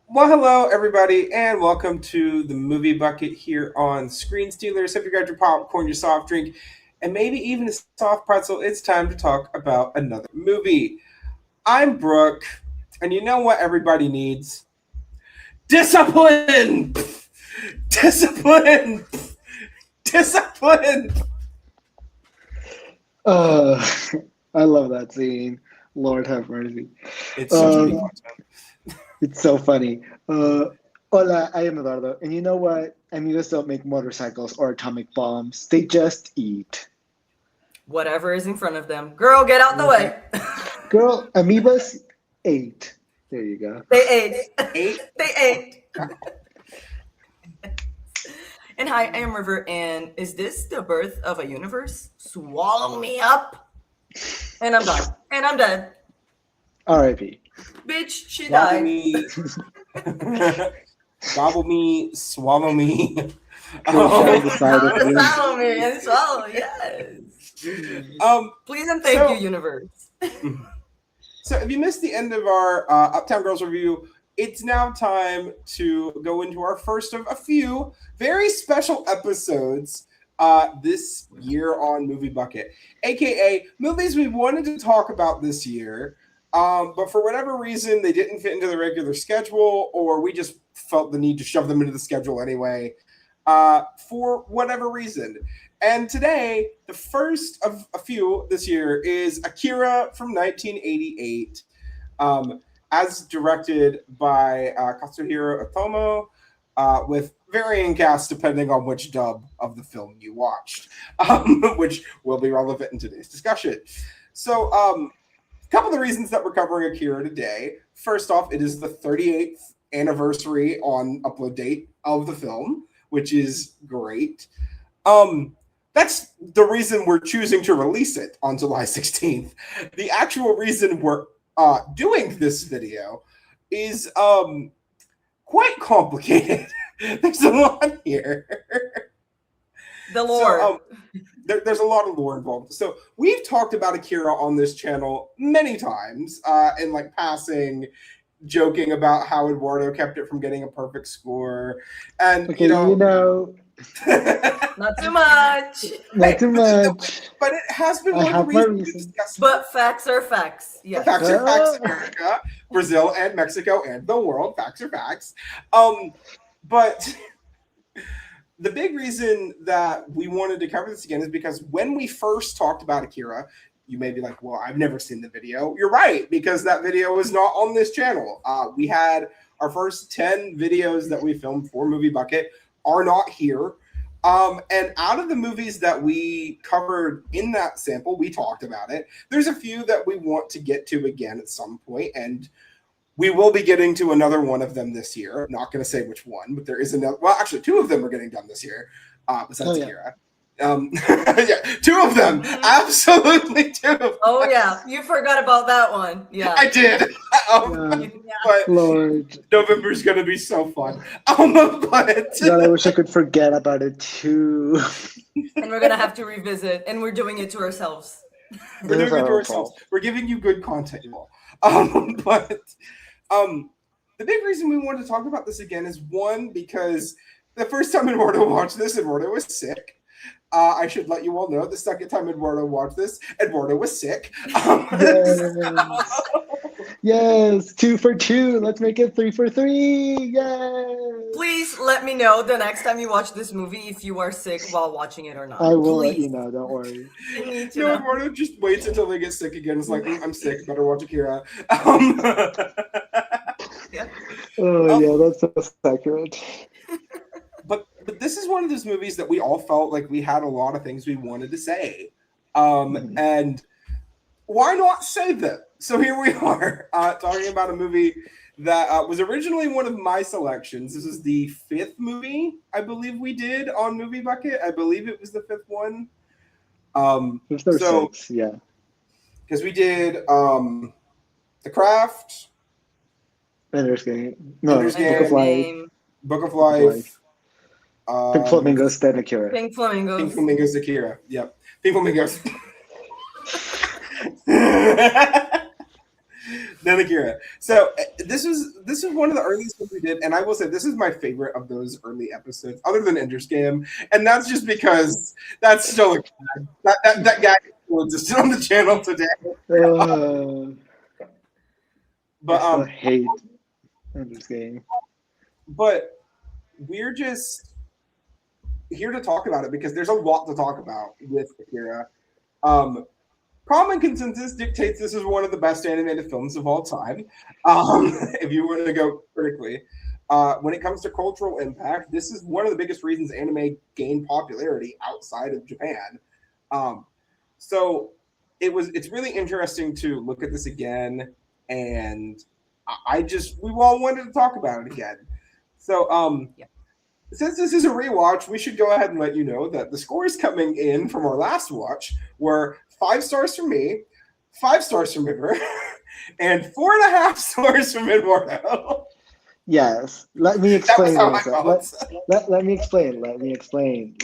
Well, hello, everybody, and welcome to the Movie Bucket here on Screen Stealers. If you got your popcorn, your soft drink, and maybe even a soft pretzel, it's time to talk about another movie. I'm Brooke, and you know what everybody needs? Discipline! Discipline! Discipline! Uh, I love that scene. Lord have mercy. It's such a peak Um, it's so funny. Hola, I am Eduardo. And you know what? Amigos don't make motorcycles or atomic bombs. They just eat. Whatever is in front of them. Girl, get out the way. Girl, amoebas ate. There you go. They ate. eight. They ate. And hi, I am River, and is this the birth of a universe? Swallow me up. And I'm done. And I'm dead. R.I.P. Bitch, she Gobble died. me. Gobble me, swallow me. Swallow the side of you. Swallow me and swallow, yes. Please and thank you, universe. So if you missed the end of our Uptown Girls review, it's now time to go into our first of a few very special episodes this year on Movie Bucket, aka movies we wanted to talk about this year, but for whatever reason they didn't fit into the regular schedule, or we just felt the need to shove them into the schedule anyway, for whatever reason. And today, the first of a few this year is Akira from 1988, as directed by Katsuhiro Otomo, with varying casts depending on which dub of the film you watched, which will be relevant in today's discussion. So, a couple of the reasons that we're covering Akira today. First off, it is the 38th anniversary on upload date of the film, which is great. That's the reason we're choosing to release it on July 16th. The actual reason we're doing this video is quite complicated. There's a lot here. The Lord. So, there's a lot of lore involved. So we've talked about Akira on this channel many times, in like passing, joking about how Eduardo kept it from getting a perfect score, and Okay, you know, Not too much. not too much. But it has been I one of the have my reasons we reasons. discussed. But facts are facts. Yes. Facts are facts, America, Brazil, and Mexico, and the world. Facts are facts. But the big reason that we wanted to cover this again is because when we first talked about Akira, you may be like, well, I've never seen the video. You're right, because that video is not on this channel. We had our first 10 videos that we filmed for Movie Bucket are not here. And out of the movies that we covered in that sample, we talked about it. There's a few that we want to get to again at some point, and we will be getting to another one of them this year. I'm not going to say which one, but there is another. Well, actually, two of them are getting done this year, besides Akira. Yeah, two of them. Absolutely two of them. Oh, yeah. You forgot about that one. Yeah. I did. But Lord. November's going to be so fun. But God, I wish I could forget about it too. And we're going to have to revisit, and we're doing it to ourselves. we're doing it to ourselves. We're giving you good content, you all. But the big reason we wanted to talk about this again is, one, because the first time Eduardo watched this, Eduardo was sick. I should let you all know the second time Eduardo watched this, Eduardo was sick. Yes, 2 for 2. Let's make it 3 for 3. Yay! Please let me know the next time you watch this movie if you are sick while watching it or not. I will let Please. you know. Don't worry. I need to No, know. Eduardo just waits until they get sick again. It's like, I'm sick, better watch Akira. Yeah. Oh, yeah, that's so accurate. But this is one of those movies that we all felt like we had a lot of things we wanted to say. And why not say them? So here we are, talking about a movie that was originally one of my selections. This is the 5th movie I believe we did on Movie Bucket. I believe it was the 5th one. There's no So- 6, yeah. Because we did The Craft, Ender's Game. No, Ender's Book of Life. Name, Book of Life. Life, Pink Flamingos, then Akira. Pink Flamingos. Pink Flamingos, Akira. Yep. Pink Flamingos. Then Akira. So this is one of the earliest ones we did, and I will say this is my favorite of those early episodes, other than Ender's Game, and that's just because that's still a gag. That gag still exists on the channel today. But I still hate Ender's Game. But we're just here to talk about it because there's a lot to talk about with Akira. Common consensus dictates this is one of the best animated films of all time. If you were to go critically, when it comes to cultural impact, this is one of the biggest reasons anime gained popularity outside of Japan. So it's really interesting to look at this again, and we all wanted to talk about it again. So since this is a rewatch, we should go ahead and let you know that the scores coming in from our last watch were 5 stars from me, 5 stars from River, and 4.5 stars from Eduardo. Yes. Let me explain. That was how let me explain. Let me explain.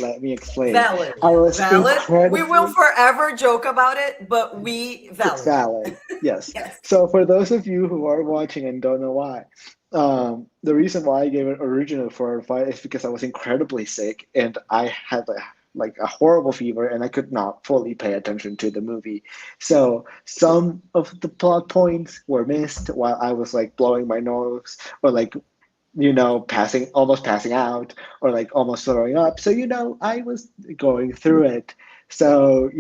Valid. I was Valid. We will forever joke about it, but valid. It's valid. Yes. Yes. So for those of you who are watching and don't know why, the reason why I gave it original 4 or 5 is because I was incredibly sick and I had a horrible fever and I could not fully pay attention to the movie. So some of the plot points were missed while I was blowing my nose or almost passing out or almost throwing up. So I was going through it. So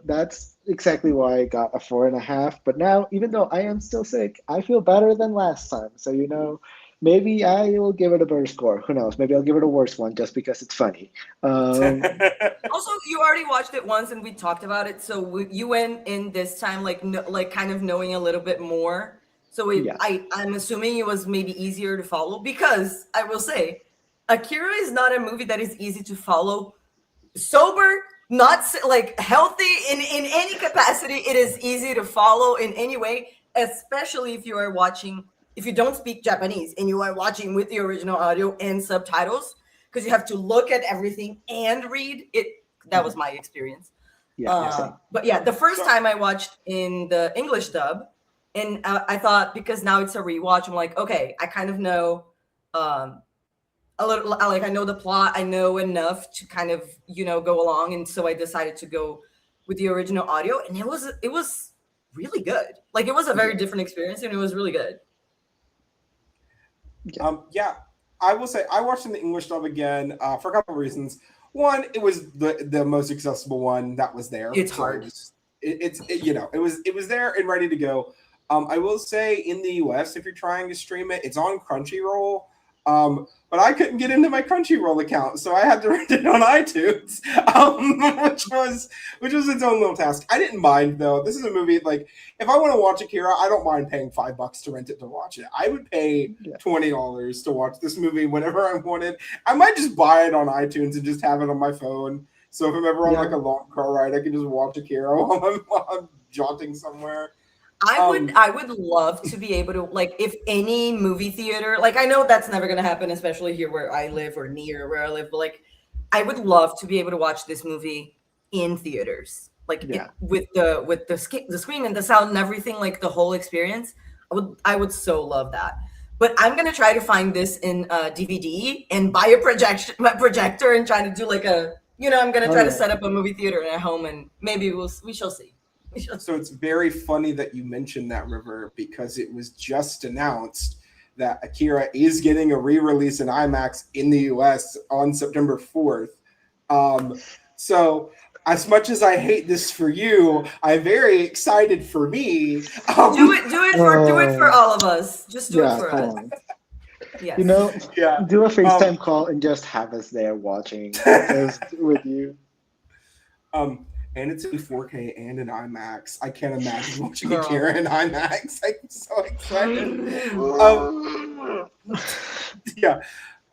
that's exactly why I got a 4.5. But now, even though I am still sick, I feel better than last time. So maybe I will give it a better score. Who knows? Maybe I'll give it a worse one just because it's funny. Also, you already watched it once and we talked about it. So you went in this time kind of knowing a little bit more. So I'm assuming it was maybe easier to follow because I will say, Akira is not a movie that is easy to follow. Sober, not healthy in any capacity. It is easy to follow in any way, especially if you are watching. If you don't speak Japanese and you are watching with the original audio and subtitles, because you have to look at everything and read it. That was my experience. But the first time I watched in the English dub, and I thought because now it's a rewatch, I'm like, okay, I kind of know a little. I know the plot. I know enough to kind of go along, and so I decided to go with the original audio, and it was really good. It was a very different experience, and it was really good. I will say I watched in the English dub again for a couple of reasons. One, it was the most accessible one that was there. It's hard. It was there and ready to go. I will say in the US, if you're trying to stream it, it's on Crunchyroll. But I couldn't get into my Crunchyroll account, so I had to rent it on iTunes, which was its own little task. I didn't mind though. This is a movie if I want to watch Akira, I don't mind paying $5 to rent it to watch it. I would pay $20 to watch this movie whenever I wanted. I might just buy it on iTunes and just have it on my phone. So if I'm ever on a long car ride, I can just watch Akira while I'm jaunting somewhere. I would love to be able to if any movie theater I know that's never gonna happen, especially here where I live or near where I live, but I would love to be able to watch this movie in theaters with the screen and the sound and everything, the whole experience. I would so love that. But I'm gonna try to find this in DVD and buy a projector and try to do I'm gonna try to set up a movie theater at home and maybe we shall see. So it's very funny that you mentioned that, River, because it was just announced that Akira is getting a re-release in IMAX in the US on September 4th. So as much as I hate this for you, I'm very excited for me. Do it for all of us. Just do it for us. Yes. Do a FaceTime call and just have us there watching with you. And it's in 4K and in IMAX. I can't imagine watching Akira in IMAX. I'm so excited.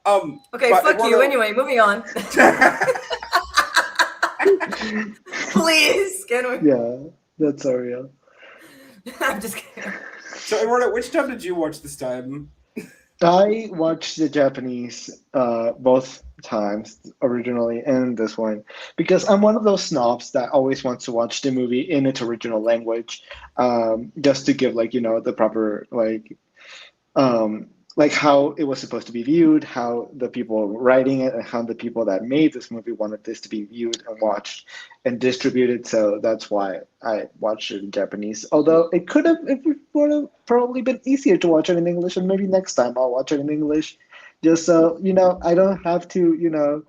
Okay, fuck you. Anyway, moving on. Please, can we? Yeah, that's so real. I'm just kidding. So, Eduardo, which dub did you watch this time? I watched the Japanese, both times originally and this one because I'm one of those snobs that always wants to watch the movie in its original language, just to give the proper like how it was supposed to be viewed, how the people writing it, and how the people that made this movie wanted this to be viewed and watched and distributed. So that's why I watched it in Japanese. Although it would have probably been easier to watch it in English, and maybe next time I'll watch it in English, just so I don't have to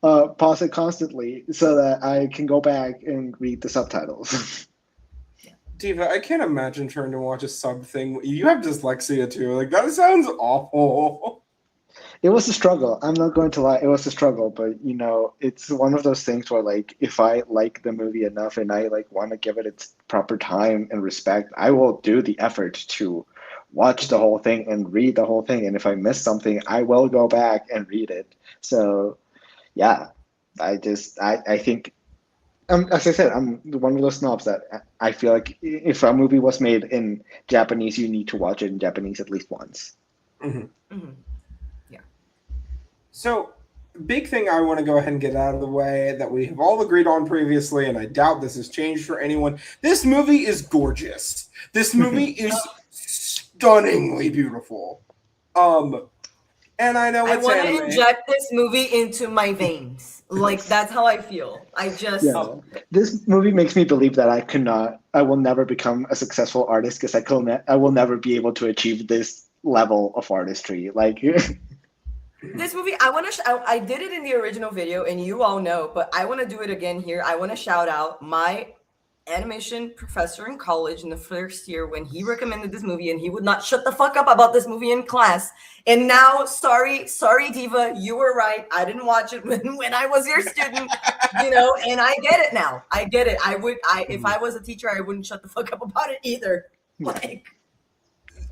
pause it constantly, so that I can go back and read the subtitles. Diva, I can't imagine trying to watch a sub thing. You have dyslexia too. Like, that sounds awful. It was a struggle. I'm not going to lie. It was a struggle, but it's one of those things where if I like the movie enough and I want to give it its proper time and respect, I will do the effort to watch the whole thing and read the whole thing. And if I miss something, I will go back and read it. So, yeah, I think. As I said, I'm one of those snobs that I feel like if a movie was made in Japanese, you need to watch it in Japanese at least once. Mm-hmm. Mm-hmm. Yeah. So, big thing I want to go ahead and get out of the way that we have all agreed on previously, and I doubt this has changed for anyone. This movie is gorgeous. This movie is stunningly beautiful. And I know it's want to anime. inject this movie into my veins. Like, that's how I feel. This movie makes me believe that I will never become a successful artist because I will never be able to achieve this level of artistry. Like this movie, I did it in the original video, and you all know, but I want to do it again here. I want to shout out my animation professor in college in the first year when he recommended this movie, and he would not shut the fuck up about this movie in class. And now, sorry, Diva, you were right. I didn't watch it when I was your student, and I get it now. I get it. If I was a teacher, I wouldn't shut the fuck up about it either. Like,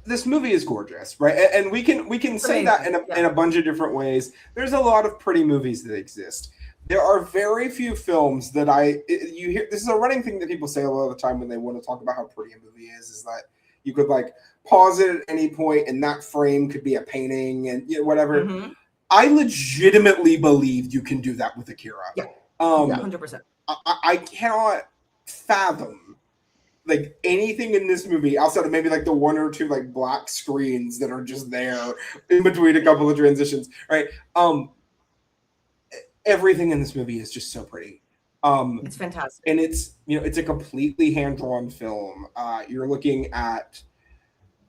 this movie is gorgeous, right? And we can say that in a bunch of different ways. There's a lot of pretty movies that exist. There are very few films that you hear. This is a running thing that people say a lot of the time when they want to talk about how pretty a movie is that you could pause it at any point and that frame could be a painting and whatever. Mm-hmm. I legitimately believe you can do that with Akira. Yeah. 100%. I cannot fathom anything in this movie outside of maybe the one or two black screens that are just there in between a couple of transitions, right? Everything in this movie is just so pretty. It's fantastic. And it's it's a completely hand-drawn film. You're looking at,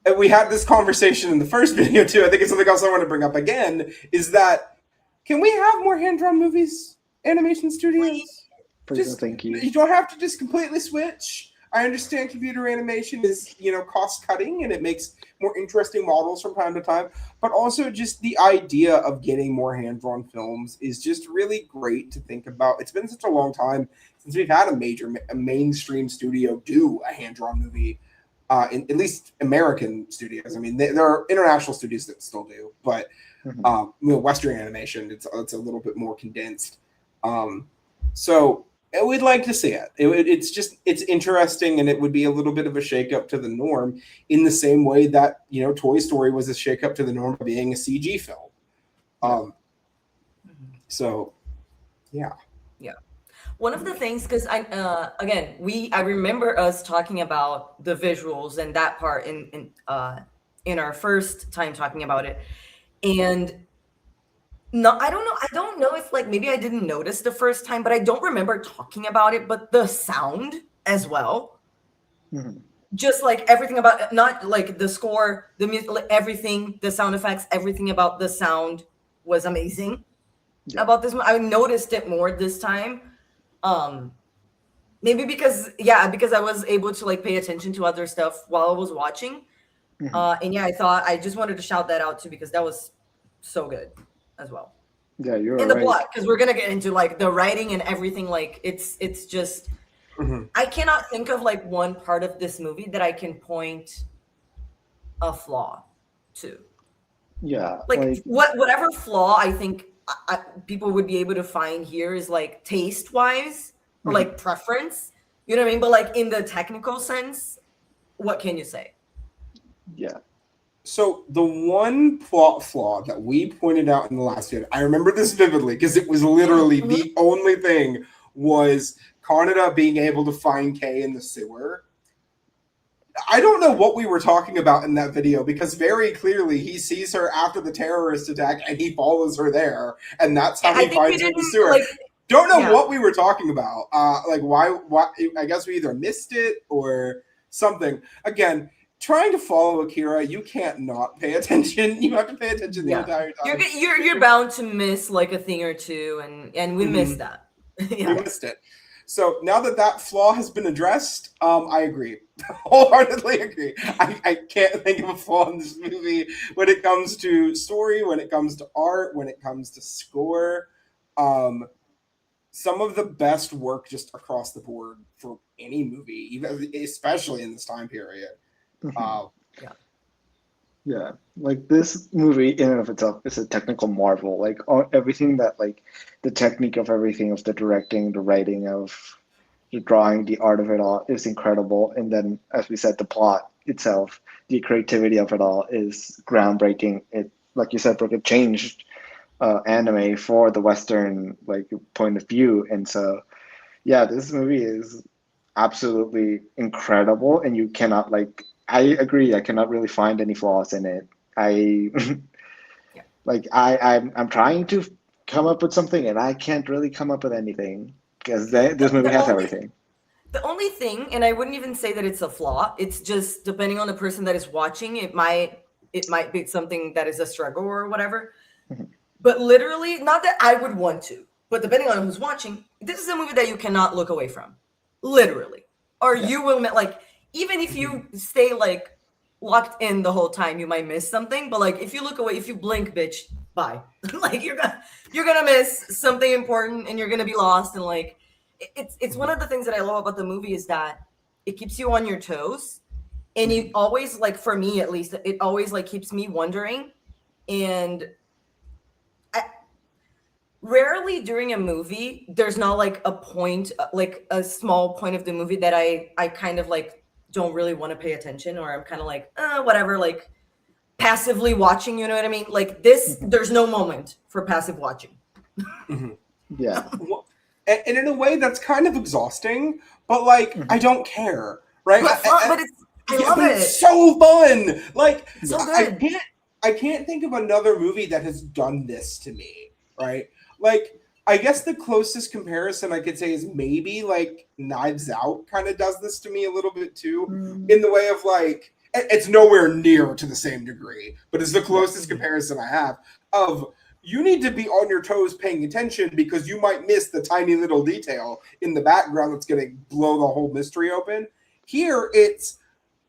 and we had this conversation in the first video too. I think it's something else I want to bring up again, is that can we have more hand-drawn movies, animation studios? Please, thank you. You don't have to just completely switch. I understand computer animation is, cost cutting and it makes more interesting models from time to time, but also just the idea of getting more hand-drawn films is just really great to think about. It's been such a long time since we've had a mainstream studio do a hand-drawn movie, in at least American studios. I mean, there are international studios that still do, but Western animation, it's a little bit more condensed. So we'd like to see it. It's interesting, and it would be a little bit of a shakeup to the norm in the same way that, Toy Story was a shakeup to the norm of being a CG film. So, yeah. Yeah. One of the things, because I remember us talking about the visuals and that part in our first time talking about it. And no, I don't know if maybe I didn't notice the first time, but I don't remember talking about it. But the sound as well, just everything about, not the score, the music, everything, the sound effects, everything about the sound was amazing. Yeah. About this one, I noticed it more this time. Maybe because I was able to pay attention to other stuff while I was watching. I just wanted to shout that out too because that was so good as well. Yeah, you're in the plot, because we're gonna get into the writing and everything. It's just I cannot think of one part of this movie that I can point a flaw to. Yeah, whatever flaw I think people would be able to find here is taste wise or preference. You know what I mean? But in the technical sense, what can you say? Yeah. So the one plot flaw that we pointed out in the last video, I remember this vividly because it was literally the only thing, was Kaneda being able to find Kei in the sewer. I don't know what we were talking about in that video because very clearly he sees her after the terrorist attack and he follows her there, and that's how he finds her in the sewer. Don't know what we were talking about. Like why? I guess we either missed it or something. Again, trying to follow Akira, you can't not pay attention. You have to pay attention the entire time. You're bound to miss like a thing or two, and we missed that. We missed it. So now that flaw has been addressed, I agree. Wholeheartedly agree. I can't think of a flaw in this movie when it comes to story, when it comes to art, when it comes to score. Some of the best work just across the board for any movie, even especially in this time period. Yeah, like this movie in and of itself is a technical marvel. Like everything that, like the technique of everything, of the directing, the writing, of the drawing, the art of it all is incredible. And then, as we said, the plot itself, the creativity of it all is groundbreaking. It, like you said, Brooke, it changed anime for the Western like point of view. And so, yeah, this movie is absolutely incredible, and you cannot like. I agree. I cannot really find any flaws in it. I'm trying to come up with something, and I can't really come up with anything because this movie has everything. The only thing, and I wouldn't even say that it's a flaw. It's just depending on the person that is watching, it might be something that is a struggle or whatever. But literally, not that I would want to, but depending on who's watching, this is a movie that you cannot look away from, literally, or you will like. Even if you stay like locked in the whole time, you might miss something. But like if you look away, if you blink, bitch, bye. Like you're gonna miss something important, and you're gonna be lost. And like it's one of the things that I love about the movie is that it keeps you on your toes, and it always, like for me at least, it always like keeps me wondering. And rarely during a movie, there's not like a point, like a small point of the movie that I kind of like don't really want to pay attention, or I'm kind of like whatever, like passively watching, you know what I mean? Like this, there's no moment for passive watching. Yeah. And in a way that's kind of exhausting, but like I don't care, right? But I love it. It's so fun. Like so good. I can't think of another movie that has done this to me, right? Like I guess the closest comparison I could say is maybe like Knives Out kind of does this to me a little bit too, in the way of like, it's nowhere near to the same degree, but it's the closest comparison I have of you need to be on your toes paying attention because you might miss the tiny little detail in the background that's going to blow the whole mystery open. Here, it's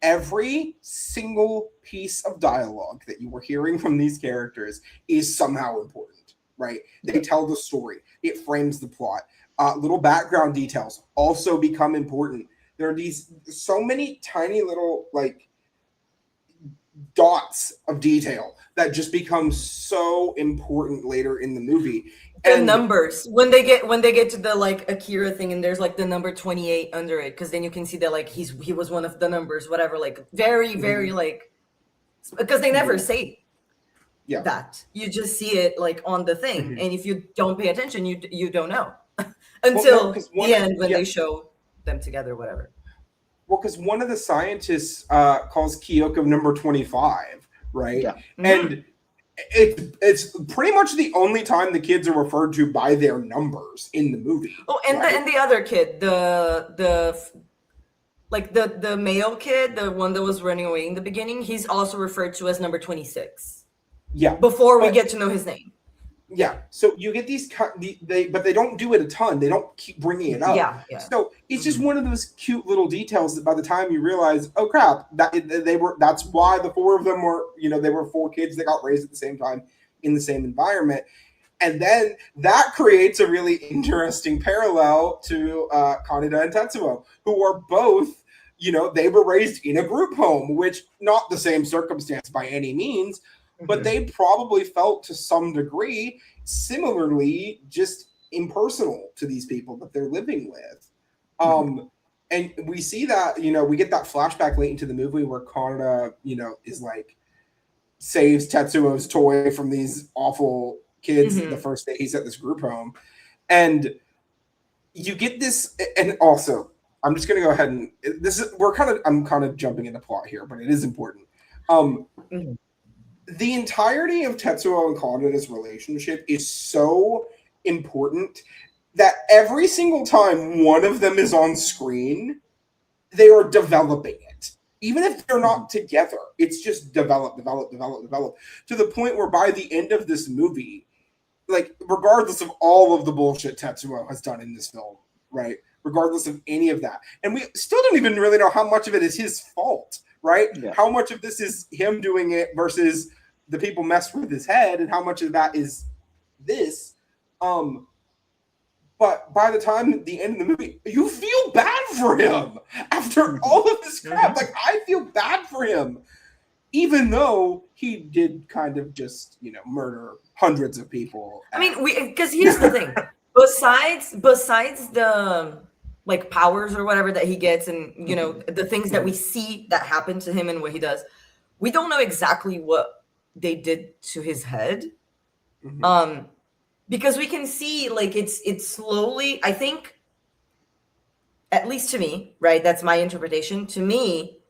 every single piece of dialogue that you were hearing from these characters is somehow important. Right? They tell the story. It frames the plot. Little background details also become important. There are so many tiny little like dots of detail that just become so important later in the movie. The numbers when they get to the like Akira thing, and there's like the number 28 under it, because then you can see that like he was one of the numbers, whatever. Like very like, because they never say. That you just see it like on the thing, and if you don't pay attention, you don't know until the end when they show them together, whatever. Well, because one of the scientists calls Kyoko number 25, right? Yeah. And it's pretty much the only time the kids are referred to by their numbers in the movie. Oh, and right? the other kid, the male kid, the one that was running away in the beginning, he's also referred to as number 26. Yeah. Before we get to know his name. Yeah. So you get but they don't do it a ton. They don't keep bringing it up. Yeah. So it's just one of those cute little details that by the time you realize, oh crap, that's why the four of them were, they were four kids that got raised at the same time in the same environment. And then that creates a really interesting parallel to Kaneda and Tetsuo, who are both, they were raised in a group home, which not the same circumstance by any means, but they probably felt to some degree similarly just impersonal to these people that they're living with. And we see that, we get that flashback late into the movie where Kaneda, is like, saves Tetsuo's toy from these awful kids Mhm. the first day he's at this group home. And you get this, and also, I'm just going to go ahead and I'm kind of jumping into plot here, but it is important. Mhm. The entirety of Tetsuo and Kaneda's relationship is so important that every single time one of them is on screen, they are developing it. Even if they're not together, it's just develop to the point where by the end of this movie, like regardless of all of the bullshit Tetsuo has done in this film, right? Regardless of any of that. And we still don't even really know how much of it is his fault, right? Yeah. How much of this is him doing it versus the people messed with his head, and how much of that is this. But by the time the end of the movie, you feel bad for him after all of this crap. Like, I feel bad for him, even though he did kind of just, murder hundreds of people. I mean, because here's the thing. Besides the like powers or whatever that he gets, and the things that we see that happen to him and what he does, we don't know exactly what they did to his head. Because we can see like it's slowly, I think, at least to me, right? That's my interpretation. To me,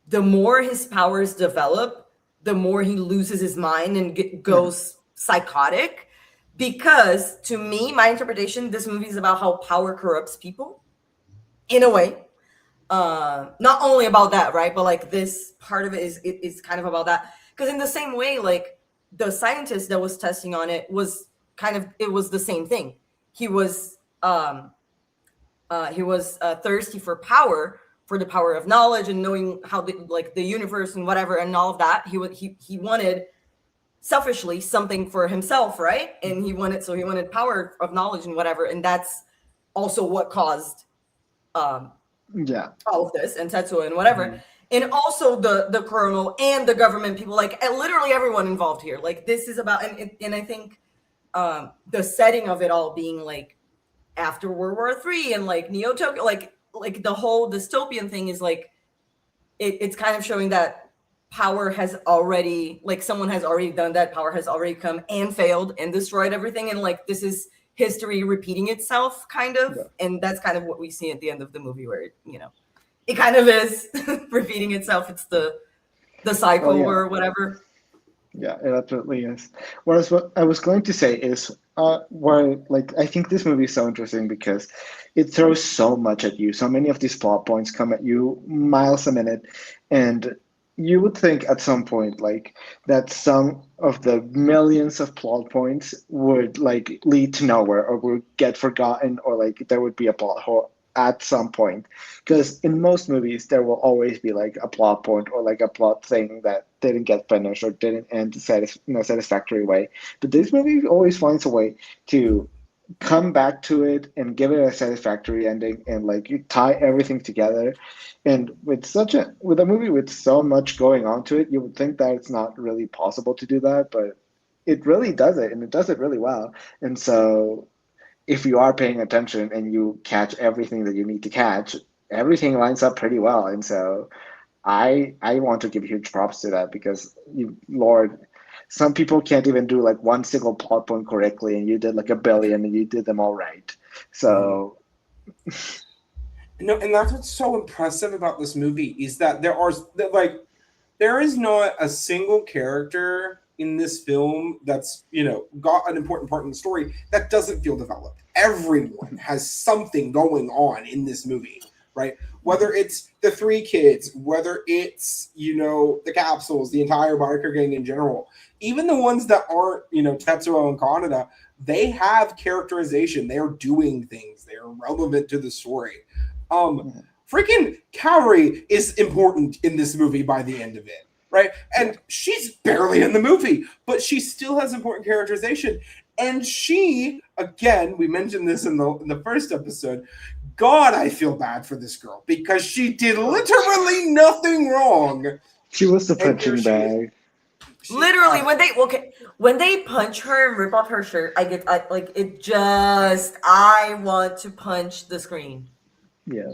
the more his powers develop, the more he loses his mind and goes psychotic. Because to me, my interpretation, this movie is about how power corrupts people in a way. Not only about that, right? But like this part of it is kind of about that. Because in the same way, like the scientist that was testing on it was it was the same thing. He was thirsty for power, for the power of knowledge and knowing how the universe and whatever and all of that. He wanted selfishly something for himself, right? And he wanted power of knowledge and whatever, and that's also what caused all of this, and Tetsuo and whatever. And also the colonel and the government people, like literally everyone involved here. Like this is about, and I think the setting of it all being like after World War III and like Neo Tokyo, like the whole dystopian thing is like it's kind of showing that power has already, like someone has already done that, power has already come and failed and destroyed everything, and like this is history repeating itself kind of. And that's kind of what we see at the end of the movie, where it kind of is repeating itself. It's the cycle or whatever. Yeah, it absolutely is. Whereas what I was going to say is, I think this movie is so interesting because it throws so much at you. So many of these plot points come at you miles a minute, and you would think at some point like that some of the millions of plot points would like lead to nowhere or would get forgotten, or like there would be a plot hole at some point, because in most movies there will always be like a plot point or like a plot thing that didn't get finished or didn't end in a satisfactory way. But this movie always finds a way to come back to it and give it a satisfactory ending, and like you tie everything together. And with a movie with so much going on to it, you would think that it's not really possible to do that, but it really does it, and it does it really well. And so if you are paying attention and you catch everything that you need to catch, everything lines up pretty well. And so I want to give huge props to that, because Lord, some people can't even do like one single plot point correctly, and you did like a billion and you did them all right. So no, and that's what's so impressive about this movie is that there is not a single character in this film that's got an important part in the story that doesn't feel developed. Everyone has something going on in this movie, right? Whether it's the three kids, whether it's the capsules, the entire biker gang in general, even the ones that aren't Tetsuo and Kaneda, they have characterization. They're doing things. They're relevant to the story. Freaking Kaori is important in this movie by the end of it. Right, and she's barely in the movie, but she still has important characterization. And she, again, we mentioned this in the first episode. God, I feel bad for this girl because she did literally nothing wrong. She was the punching bag. Literally, when they punch her and rip off her shirt, I want to punch the screen. Yeah.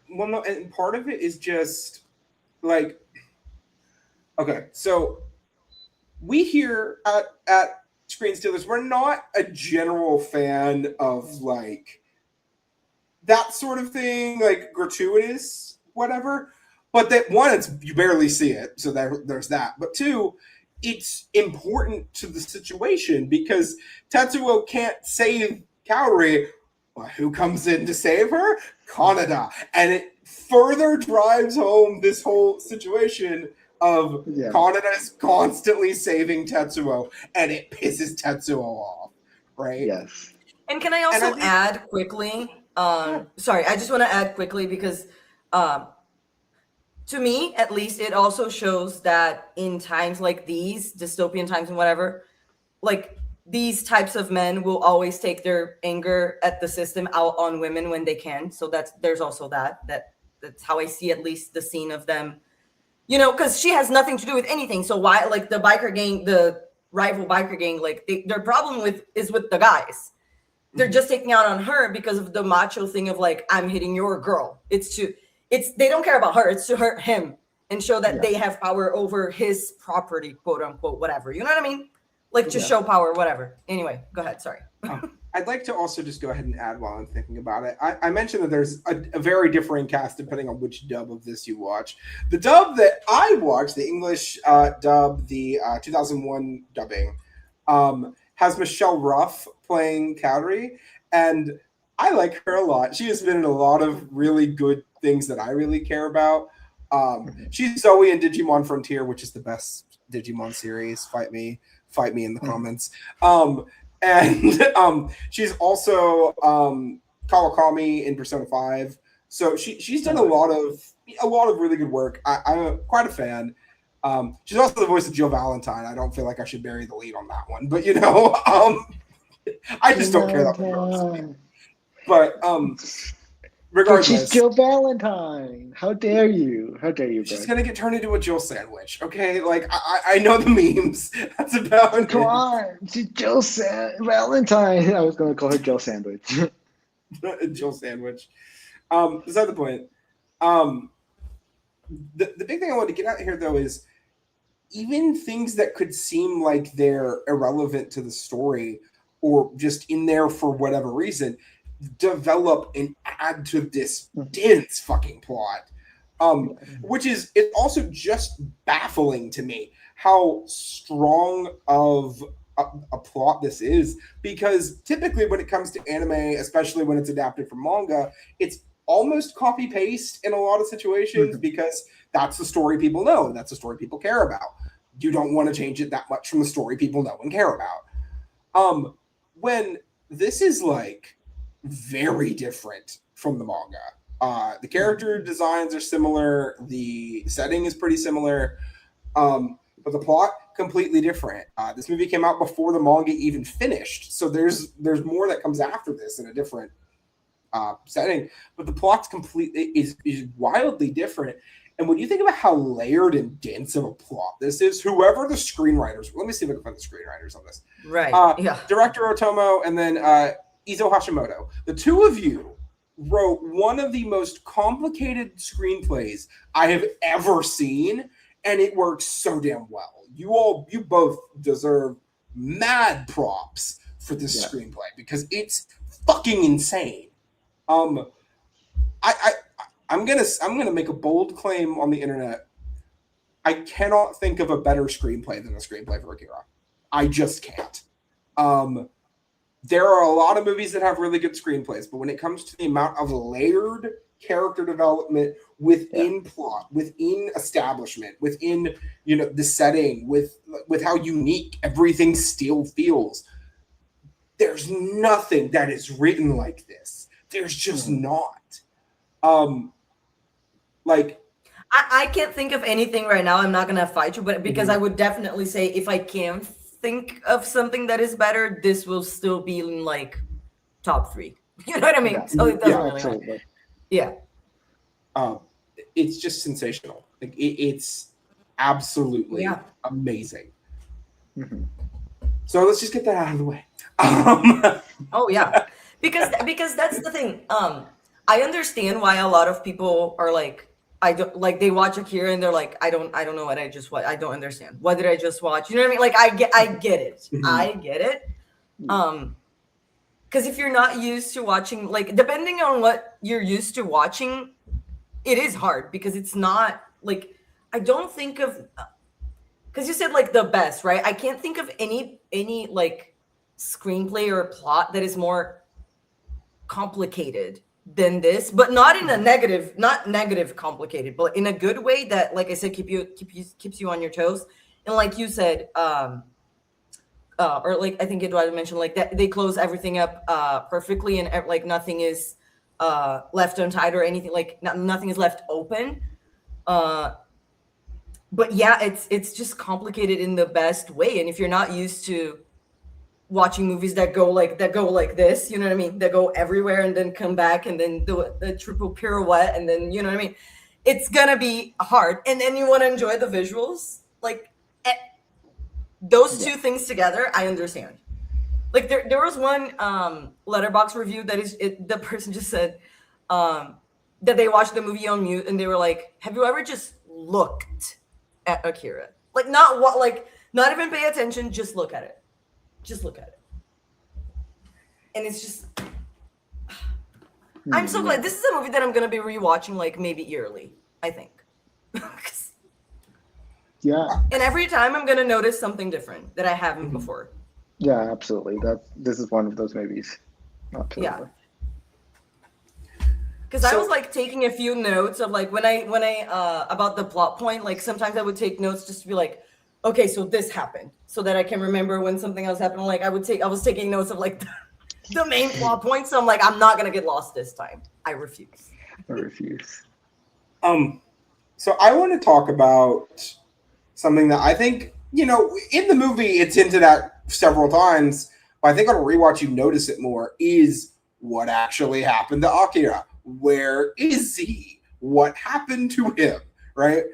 Well, no, and part of it is just like. Okay, so we here at Screen Stealers, we're not a general fan of like that sort of thing, like gratuitous, whatever. But that one, it's you barely see it, so there's that. But two, it's important to the situation because Tetsuo can't save Kaori. Well, who comes in to save her? Kaneda. And it further drives home this whole situation of Kaneda is constantly saving Tetsuo, and it pisses Tetsuo off, right? Yes. And can I also add quickly? Sorry, I just want to add quickly because to me, at least, it also shows that in times like these, dystopian times and whatever, like these types of men will always take their anger at the system out on women when they can. So there's also that's how I see at least the scene of them, because she has nothing to do with anything. So why, like the biker gang, the rival biker gang, like their problem is with the guys. They're just taking out on her because of the macho thing of like, I'm hitting your girl. They don't care about her. It's to hurt him and show that they have power over his property, quote unquote, whatever. You know what I mean? Like to show power, whatever. Anyway, go ahead. Sorry. I'd like to also just go ahead and add while I'm thinking about it. I mentioned that there's a very differing cast depending on which dub of this you watch. The dub that I watched, the English dub, the 2001 dubbing, has Michelle Ruff playing Kaori, and I like her a lot. She has been in a lot of really good things that I really care about. She's Zoe in Digimon Frontier, which is the best Digimon series. Fight me in the comments. And she's also Kawakami in Persona 5. So she's done a lot of really good work. I'm quite a fan. She's also the voice of Jill Valentine. I don't feel like I should bury the lead on that one, but I just don't care that much. But regardless, she's Jill Valentine. How dare you? How dare you, bro? She's gonna get turned into a Jill sandwich. Okay, like I know the memes. That's about it. Come on, she's Jill Valentine. I was gonna call her Jill Sandwich. Jill Sandwich. Beside the point. The big thing I want to get out here though is even things that could seem like they're irrelevant to the story or just in there for whatever reason develop and add to this dense fucking plot. Which is it's also just baffling to me how strong of a plot this is, because typically when it comes to anime, especially when it's adapted from manga, it's almost copy paste in a lot of situations because that's the story people know, that's the story people care about. You don't want to change it that much from the story people know and care about. When this is like very different from the manga. The character designs are similar, the setting is pretty similar, but the plot completely different. This movie came out before the manga even finished, so there's more that comes after this in a different setting, but the plot's completely is wildly different. And when you think about how layered and dense of a plot this is, whoever the screenwriters, let me see if I can find the screenwriters on this. Right. Director Otomo and then Izo Hashimoto. The two of you wrote one of the most complicated screenplays I have ever seen, and it works so damn well. You both deserve mad props for this screenplay because it's fucking insane. I'm gonna make a bold claim on the internet. I cannot think of a better screenplay than the screenplay for Akira. I just can't. There are a lot of movies that have really good screenplays, but when it comes to the amount of layered character development within plot, within establishment, within the setting, with how unique everything still feels, there's nothing that is written like this. There's just not. I can't think of anything right now. I'm not gonna fight you, but because I would definitely say if I can think of something that is better, this will still be in like top 3. You know what I mean? Yeah. So it doesn't really absolutely. matter. Yeah. It's just sensational. Like it's absolutely amazing. So let's just get that out of the way. Oh yeah, because that's the thing. I understand why a lot of people are like I don't like they watch Akira and they're like, I don't know what I just watched. I don't understand. What did I just watch? You know what I mean? Like I get it. I get it. Because if you're not used to watching, like depending on what you're used to watching, it is hard because it's not like I don't think of because you said like the best, right? I can't think of any like screenplay or plot that is more complicated than this, but not in a negative complicated, but in a good way that, like I said, keeps you on your toes. And like you said, or like I think Eduardo mentioned, like that they close everything up perfectly, and like nothing is left untied or anything. Like nothing is left open. But yeah, it's just complicated in the best way. And if you're not used to watching movies that go like this, you know what I mean? That go everywhere and then come back and then do the triple pirouette and then you know what I mean? It's gonna be hard. And then you want to enjoy the visuals, like those two things together. I understand. Like there was one Letterboxd review that the person just said that they watched the movie on mute and they were like, "Have you ever just looked at Akira? Like not even pay attention, just look at it." Just look at it. And it's just I'm so glad this is a movie that I'm gonna be rewatching like maybe yearly, I think. Yeah. And every time I'm gonna notice something different that I haven't before. Yeah, absolutely. This is one of those movies. Absolutely. Yeah. Because I was like taking a few notes of like when I about the plot point, like sometimes I would take notes just to be like, okay, so this happened, so that I can remember when something else happened. Like I was taking notes of like the main plot points. So I'm like, I'm not gonna get lost this time. I refuse. So I want to talk about something that I think, in the movie it's hinted at several times, but I think on a rewatch you notice it more, is what actually happened to Akira. Where is he? What happened to him? Right?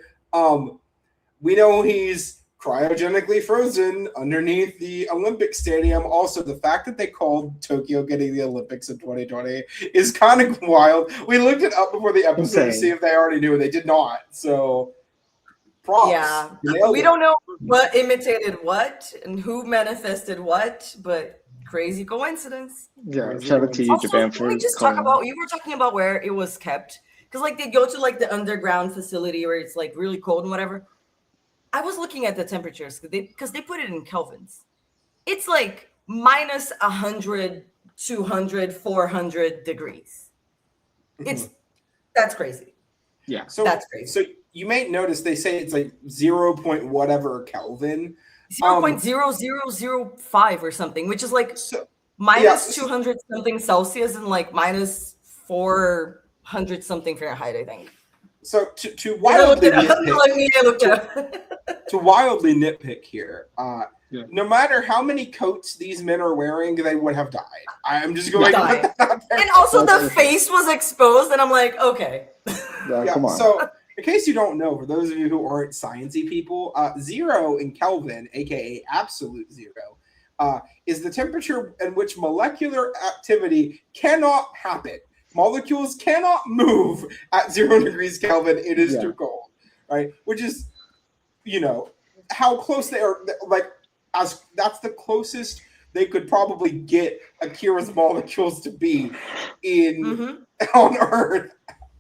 We know he's cryogenically frozen underneath the Olympic Stadium. Also, the fact that they called Tokyo getting the Olympics in 2020 is kind of wild. We looked it up before the episode to see if they already knew, and they did not. So, props. Yeah, we don't know what imitated what and who manifested what, but crazy coincidence. Yeah, shout out to you, Japan, for we just talk about, you were talking about where it was kept, because like they go to like the underground facility where it's like really cold and whatever. I was looking at the temperatures because they put it in kelvins. It's like minus 100, 200, 400 degrees. That's crazy. Yeah, so that's crazy. So you may notice they say it's like 0. whatever Kelvin. 0.0005 or something, which is like minus 200 something Celsius and like minus 400 something Fahrenheit, I think. So to wildly nitpick here, no matter how many coats these men are wearing, they would have died. I'm just going to put that out there. And also the face was exposed, and I'm like, okay. Come on. So in case you don't know, for those of you who aren't sciencey people, 0 in Kelvin, aka absolute zero, is the temperature in which molecular activity cannot happen. Molecules cannot move at 0 degrees Kelvin. It is too cold, right? Which is, how close they are. Like, that's the closest they could probably get Akira's molecules to be on Earth.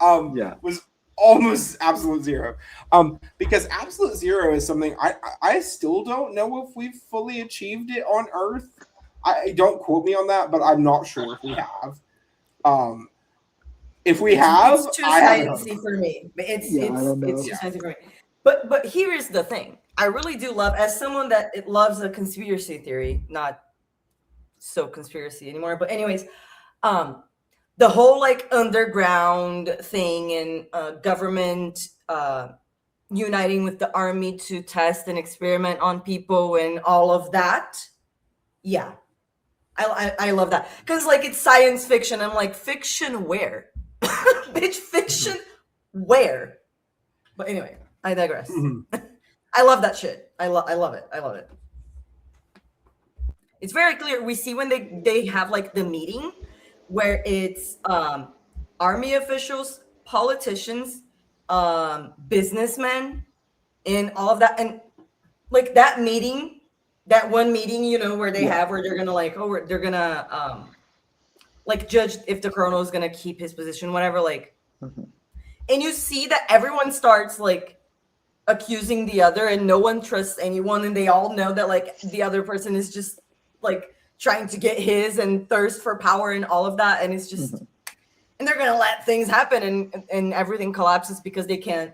Was almost absolute zero. Because absolute zero is something I still don't know if we've fully achieved it on Earth. I don't quote me on that, but I'm not sure if we have. If we have, it's too sciencey for me. It's too sciencey for me. But here is the thing. I really do love, as someone that loves a conspiracy theory, not so conspiracy anymore, but anyways, the whole like underground thing and government uniting with the army to test and experiment on people and all of that. Yeah. I love that. Because like it's science fiction. I'm like, fiction where? Bitch, fiction where? But anyway, I digress. I love that shit. I love it. I love it. It's very clear. We see when they have like the meeting where it's army officials, politicians, businessmen and all of that. And like that meeting, that one meeting, you know, where they have where they're gonna like, they're gonna like judge if the colonel is gonna keep his position, whatever, like and you see that everyone starts like accusing the other and no one trusts anyone, and they all know that like the other person is just like trying to get his and thirst for power and all of that, and it's just and they're gonna let things happen and everything collapses because they can't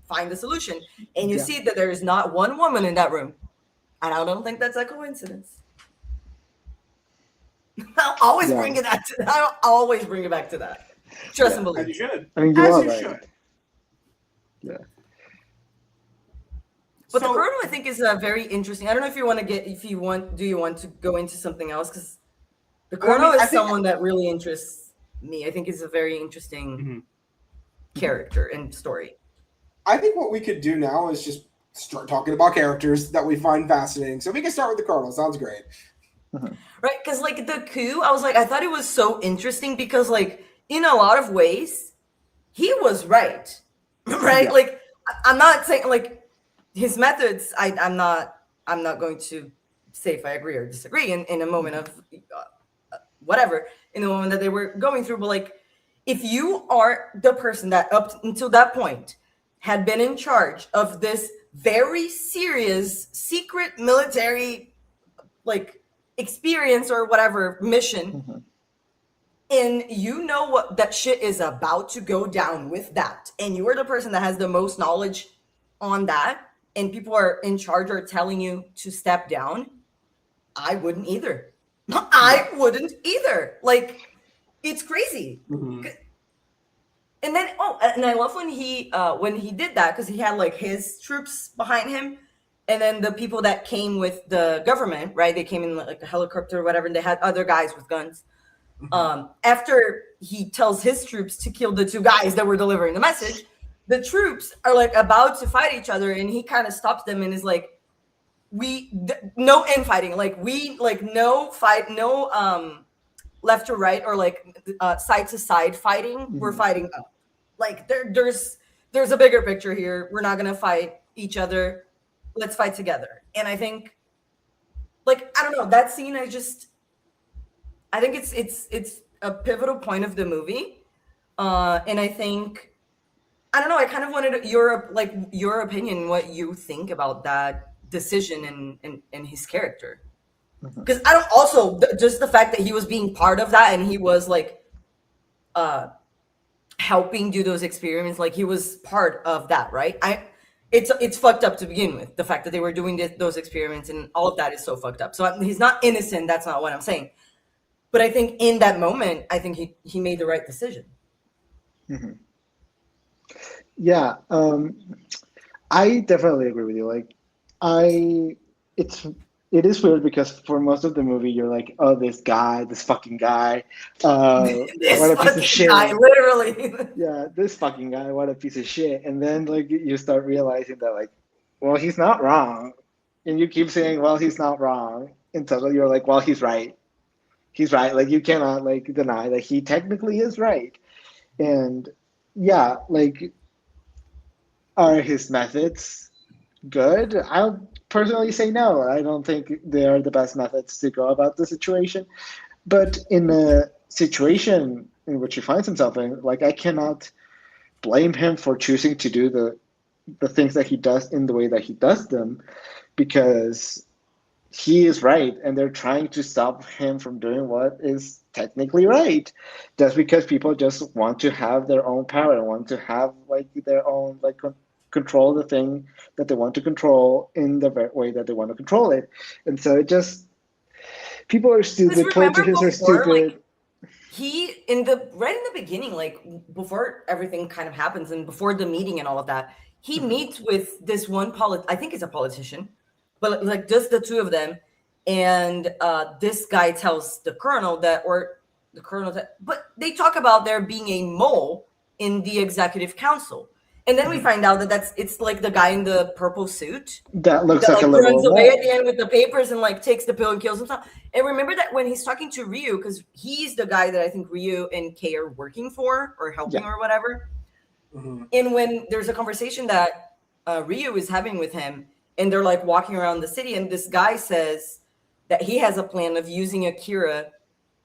find the solution. And you see that there is not one woman in that room, and I don't think that's a coincidence. I'll always bring it back to that. I'll always bring it back to that. Trust and believe. As you should. I mean, you are right. Yeah. But the colonel, I think, is very interesting. I don't know if you want to do you want to go into something else? Because the colonel is someone that really interests me. I think is a very interesting character and story. I think what we could do now is just start talking about characters that we find fascinating. So we can start with the colonel. Sounds great. Right? Because like the coup, I thought it was so interesting because like in a lot of ways, he was right. Right? Yeah. Like I'm not saying like his methods, I'm not going to say if I agree or disagree in a moment of whatever, in the moment that they were going through. But like, if you are the person that up until that point had been in charge of this very serious secret military like experience or whatever mission, and you know what that shit is about to go down with that, and you are the person that has the most knowledge on that, and people are in charge or telling you to step down, I wouldn't either. I wouldn't either. Like, it's crazy. And then, and I love when he did that, because he had like his troops behind him, and then the people that came with the government, right? They came in like a helicopter or whatever, and they had other guys with guns. After he tells his troops to kill the two guys that were delivering the message, the troops are like about to fight each other, and he kind of stops them and is like, no infighting, like no fight, no left to right or like side to side fighting. We're fighting up. Like there's a bigger picture here. We're not gonna fight each other. Let's fight together. And I think, like, I don't know, that scene, I think it's a pivotal point of the movie. And I think, I don't know, I kind of wanted your opinion, what you think about that decision and his character. Because I don't also, just the fact that he was being part of that and he was like helping do those experiments, like he was part of that, right? It's fucked up to begin with. The fact that they were doing those experiments and all of that is so fucked up. So he's not innocent. That's not what I'm saying. But I think in that moment, I think he made the right decision. Yeah, I definitely agree with you. Like, it is weird because for most of the movie, you're like, oh, this fucking guy, what a piece of shit. Guy, literally. Yeah, this fucking guy, what a piece of shit. And then like you start realizing that like, well, he's not wrong, and you keep saying, well, he's not wrong, until you're like, well, he's right. He's right. Like you cannot like deny that he technically is right. And yeah, like, are his methods good? I'll personally say no. I don't think they are the best methods to go about the situation. But in a situation in which he finds himself in, like, I cannot blame him for choosing to do the things that he does in the way that he does them, because he is right and they're trying to stop him from doing what is technically right, just because people just want to have their own power and want to have like their own like control the thing that they want to control in the way that they want to control it. And so it just, people are stupid, politicians are stupid. Like, he in the beginning, like before everything kind of happens and before the meeting and all of that, he meets with this one I think it's a politician, but like just the two of them, and this guy tells the colonel but they talk about there being a mole in the executive council. And then we find out that it's like the guy in the purple suit that looks like a little runs away at the end with the papers and like takes the pill and kills himself. And remember that when he's talking to Ryu, because he's the guy that I think Ryu and Kei are working for or helping or whatever. And when there's a conversation that Ryu is having with him, and they're like walking around the city, and this guy says that he has a plan of using Akira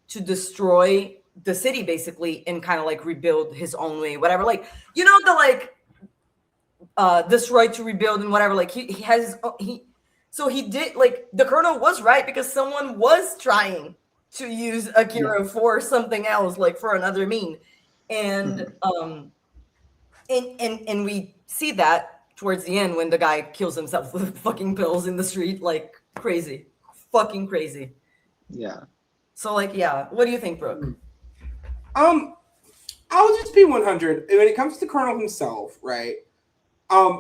to destroy the city basically and kind of like rebuild his own way, whatever. Like, you know, the like destroy to rebuild and whatever. Like he has so he did, like, the colonel was right because someone was trying to use Akira for something else, like for another mean. And and we see that towards the end when the guy kills himself with fucking pills in the street, like crazy, fucking crazy. Yeah. So like, yeah, what do you think, Brooke? I'll just be 100. When it comes to Colonel himself, right?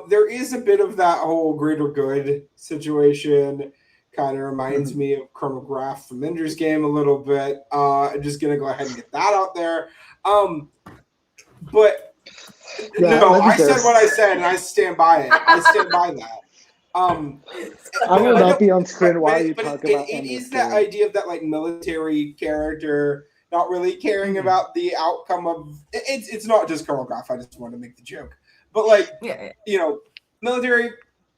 There is a bit of that whole greater good situation. Kind of reminds me of Colonel Graf from Ender's Game a little bit. I'm just gonna go ahead and get that out there. But no, I said what I said, and I stand by it. I stand by that. I will not be on screen while you talk about it is that idea of that like military character not really caring about the outcome of it's not just Colonel Graf. I just want to make the joke, but like you know, military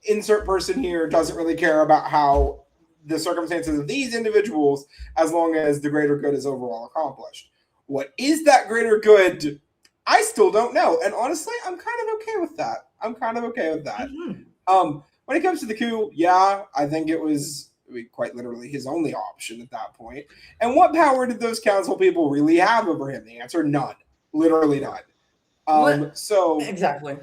insert person here doesn't really care about how the circumstances of these individuals as long as the greater good is overall accomplished. What is that greater good? I still don't know, and honestly, I'm kind of okay with that. When it comes to the coup, yeah, I think it was quite literally his only option at that point. And what power did those council people really have over him? The answer, none. Literally none. So exactly,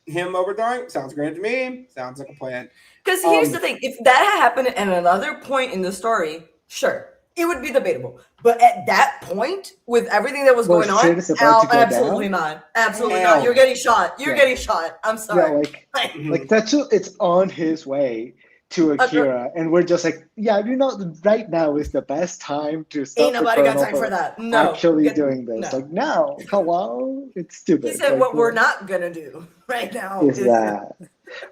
him overthrowing sounds great to me. Sounds like a plan. Because here's the thing: if that had happened at another point in the story, sure, it would be debatable. But at that point, with everything that was going on, absolutely not. Absolutely not. You're getting shot. You're getting shot. I'm sorry. Yeah, like that's it's on his way to Akira, and we're just like, yeah, you know, right now is the best time to stop. Ain't nobody got time for that. No, actually doing this. No. Like, no, hello, it's stupid. He said, like, what we're not gonna do right now is that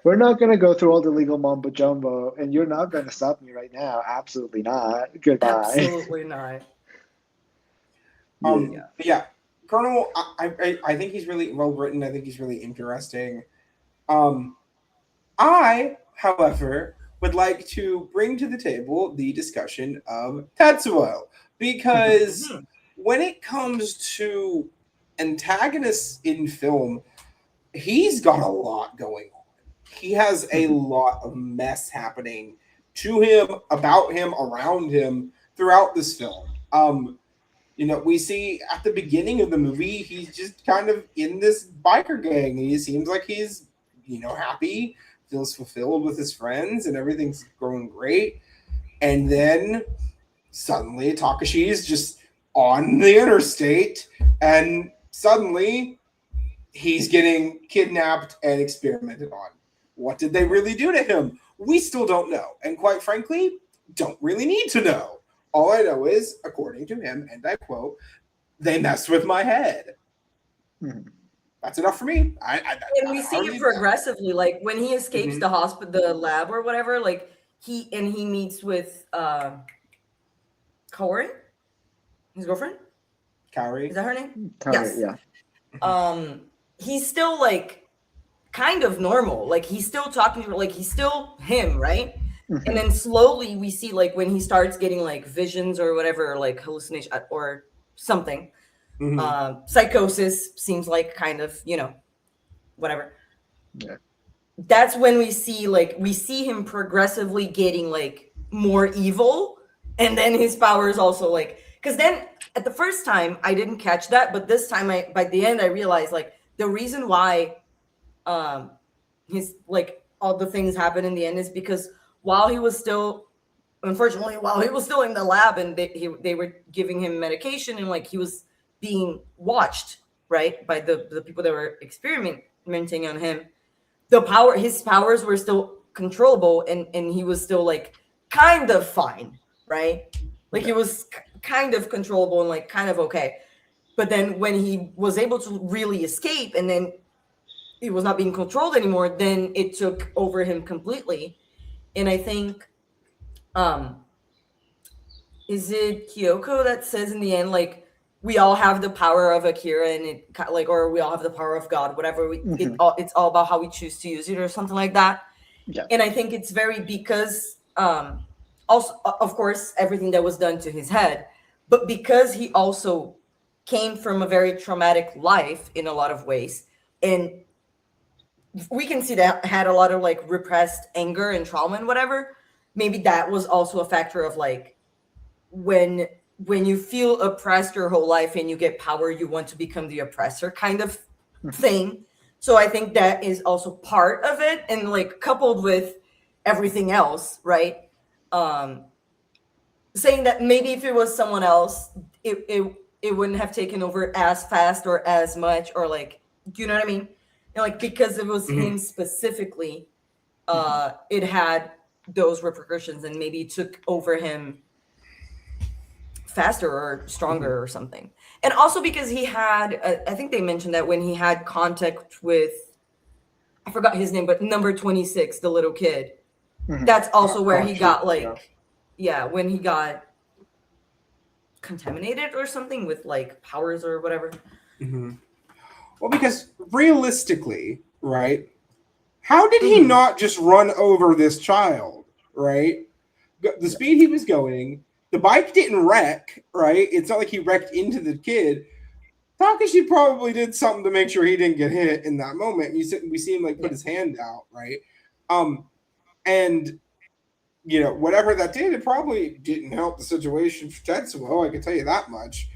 we're not gonna go through all the legal mumbo jumbo, and you're not gonna stop me right now. Absolutely not. Goodbye. Absolutely not. Yeah, Colonel, I think he's really well written. I think he's really interesting. I, however, would like to bring to the table the discussion of Tetsuo, because when it comes to antagonists in film, he's got a lot going on. He has a lot of mess happening to him, about him, around him throughout this film. You know, we see at the beginning of the movie, he's just kind of in this biker gang. He seems like he's, you know, happy, feels fulfilled with his friends, and everything's going great. And then suddenly Takashi's just on the interstate, and suddenly he's getting kidnapped and experimented on. What did they really do to him? We still don't know. And quite frankly, don't really need to know. All I know is, according to him, and I quote, they messed with my head. That's enough for me. And we see it progressively, like when he escapes the hospital, the lab or whatever, like he meets with Kaori, his girlfriend. Kaori. Is that her name? Kaori, yes. Yeah. He's still like kind of normal. Like he's still talking to her, like he's still him, right? And then slowly we see like when he starts getting like visions or whatever, or like hallucination or something. Psychosis seems like kind of, you know, whatever. Yeah. That's when we see him progressively getting like more evil, and then his powers also like, because then at the first time I didn't catch that, but this time by the end I realized like the reason why his like all the things happen in the end is because while he was still in the lab and they were giving him medication and like he was being watched, right, by the people that were experimenting on him, his powers were still controllable, and he was still like kind of fine, right? Like he was kind of controllable and like kind of okay. But then when he was able to really escape and then he was not being controlled anymore, then it took over him completely. And I think is it Kyoko that says in the end, like, we all have the power of Akira, and it like, or we all have the power of God, whatever. It's all about how we choose to use it, or something like that. Yeah. And I think it's very because also, of course, everything that was done to his head, but because he also came from a very traumatic life in a lot of ways, and we can see that had a lot of like repressed anger and trauma and whatever. Maybe that was also a factor of like when you feel oppressed your whole life and you get power, you want to become the oppressor kind of thing. So I think that is also part of it, and like coupled with everything else, right? Saying that maybe if it was someone else, it wouldn't have taken over as fast or as much, or like, do you know what I mean? And like, because it was him specifically, it had those repercussions, and maybe it took over him faster or stronger or something. And also because he had, I think they mentioned that when he had contact with, I forgot his name, but number 26, the little kid, that's also where he got like, when he got contaminated or something with like powers or whatever. Well, because realistically, right, how did he not just run over this child, right? The speed he was going, the bike didn't wreck, right? It's not like he wrecked into the kid. Takashi probably did something to make sure he didn't get hit in that moment. We see him like put his hand out, right? And you know, whatever that did, it probably didn't help the situation for Tetsuo. I can tell you that much.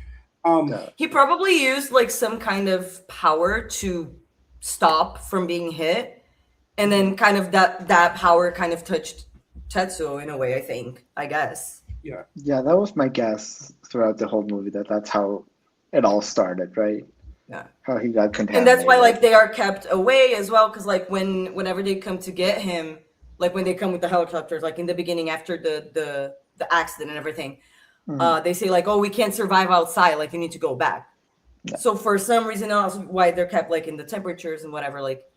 He probably used like some kind of power to stop from being hit, and then kind of that power kind of touched Tetsuo in a way, I guess. Yeah. Yeah, that was my guess throughout the whole movie, that's how it all started, right? Yeah. How he got contaminated. And that's why like they are kept away as well, because like whenever they come to get him, like when they come with the helicopters, like in the beginning after the accident and everything, they say like, oh, we can't survive outside, like you need to go back. Yeah. So for some reason else, why they're kept like in the temperatures and whatever, like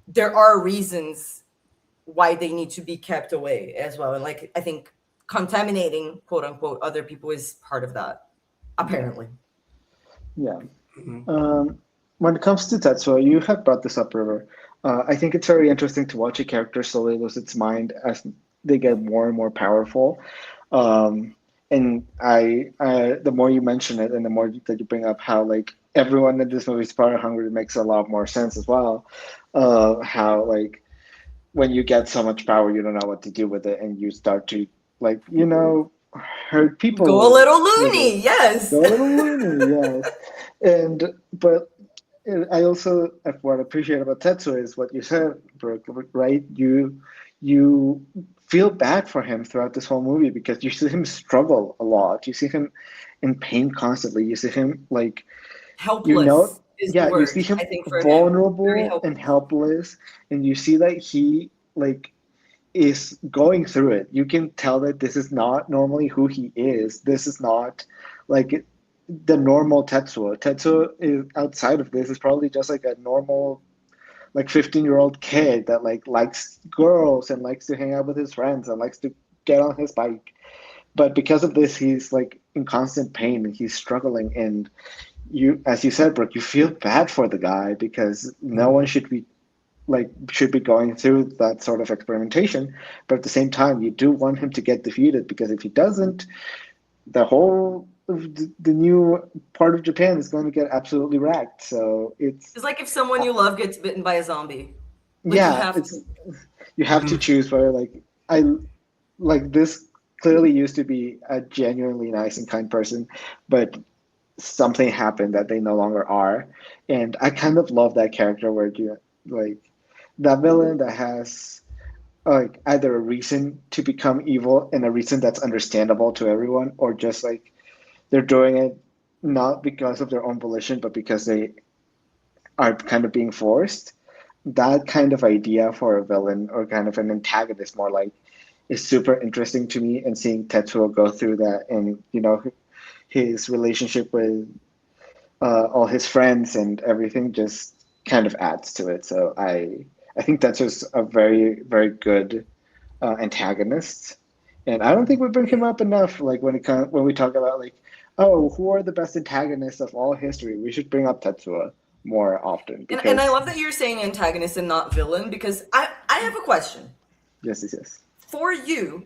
there are reasons why they need to be kept away as well. And like I think contaminating, quote unquote, other people is part of that, apparently. Yeah. When it comes to Tetsuo, you have brought this up, River. I think it's very interesting to watch a character slowly lose its mind as they get more and more powerful. And the more you mention it, and the more that you bring up how like everyone in this movie is power hungry, makes a lot more sense as well. How like when you get so much power, you don't know what to do with it, and you start to like, you know, hurt people. Go a little loony, yes. Go a little loony, yes. But I also, what I appreciate about Tetsuo is what you said, Brooke, right? You feel bad for him throughout this whole movie because you see him struggle a lot. You see him in pain constantly. You see him like helpless. You know, is the word, you see him I think, for vulnerable and helpless, and you see that he like is going through it. You can tell that this is not normally who he is. This is not like the normal Tetsuo. Tetsuo is outside of this is probably just like a normal like 15-year-old kid that like likes girls and likes to hang out with his friends and likes to get on his bike. But because of this, he's like in constant pain and he's struggling. And you, as you said, Brooke, you feel bad for the guy because no one should be going through that sort of experimentation. But at the same time, you do want him to get defeated because if he doesn't, the new part of Japan is going to get absolutely wrecked. So it's like if someone you love gets bitten by a zombie. Like you have to choose whether this clearly used to be a genuinely nice and kind person, but something happened that they no longer are. And I kind of love that character where you like that villain that has like either a reason to become evil and a reason that's understandable to everyone, or just like they're doing it not because of their own volition, but because they are kind of being forced. That kind of idea for a villain or kind of an antagonist more like is super interesting to me, and seeing Tetsuo go through that and, you know, his relationship with all his friends and everything just kind of adds to it. So I think that's just a very, very good antagonist. And I don't think we bring him up enough. Like when we talk about like Oh, who are the best antagonists of all history? We should bring up Tetsuo more often because And I love that you're saying antagonist and not villain, because I have a question. yes. For you,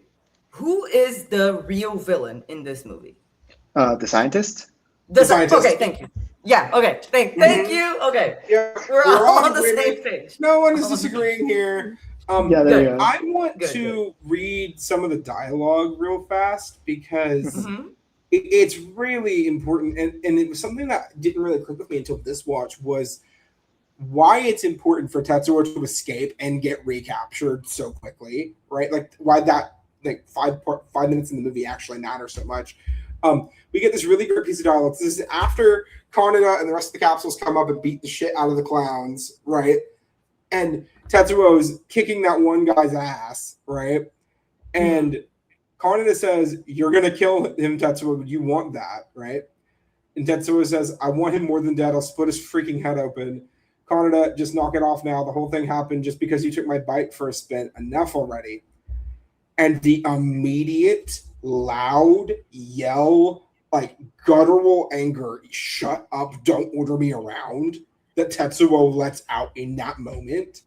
who is the real villain in this movie? The scientist. The scientist. Okay, thank you. Yeah, okay. Thank you. Okay. Yeah, We're all on the same page. No one is disagreeing here. Yeah, there you go. I want to read some of the dialogue real fast because it's really important, and it was something that didn't really click with me until this watch, was why it's important for Tetsuo to escape and get recaptured so quickly, right? Like why that like 5 minutes in the movie actually matters so much. We get this really great piece of dialogue. This is after Kaneda and the rest of the capsules come up and beat the shit out of the clowns, right? And Tetsuo's kicking that one guy's ass, right? And Kaneda says, "You're gonna kill him, Tetsuo. You want that, right?" And Tetsuo says, "I want him more than dead. I'll split his freaking head open." Kaneda, just knock it off now. The whole thing happened just because you took my bike for a spin. Enough already. And the immediate loud yell, like guttural anger, "Shut up, don't order me around," that Tetsuo lets out in that moment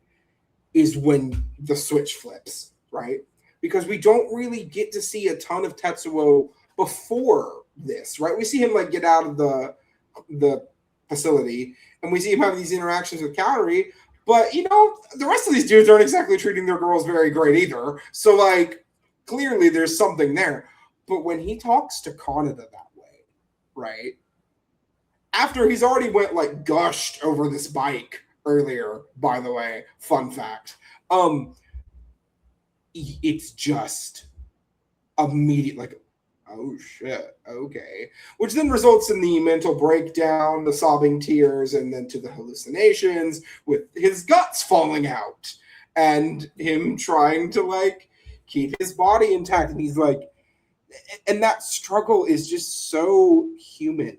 is when the switch flips, right? Because we don't really get to see a ton of Tetsuo before this, right? We see him like get out of the facility and we see him having these interactions with Kaori, but you know, the rest of these dudes aren't exactly treating their girls very great either. So like clearly there's something there. But when he talks to Kaneda that way, right? After he's already went like gushed over this bike earlier, by the way, fun fact. It's just immediate, like, oh shit, okay. Which then results in the mental breakdown, the sobbing tears, and then to the hallucinations with his guts falling out and him trying to like keep his body intact. And he's like, and that struggle is just so human,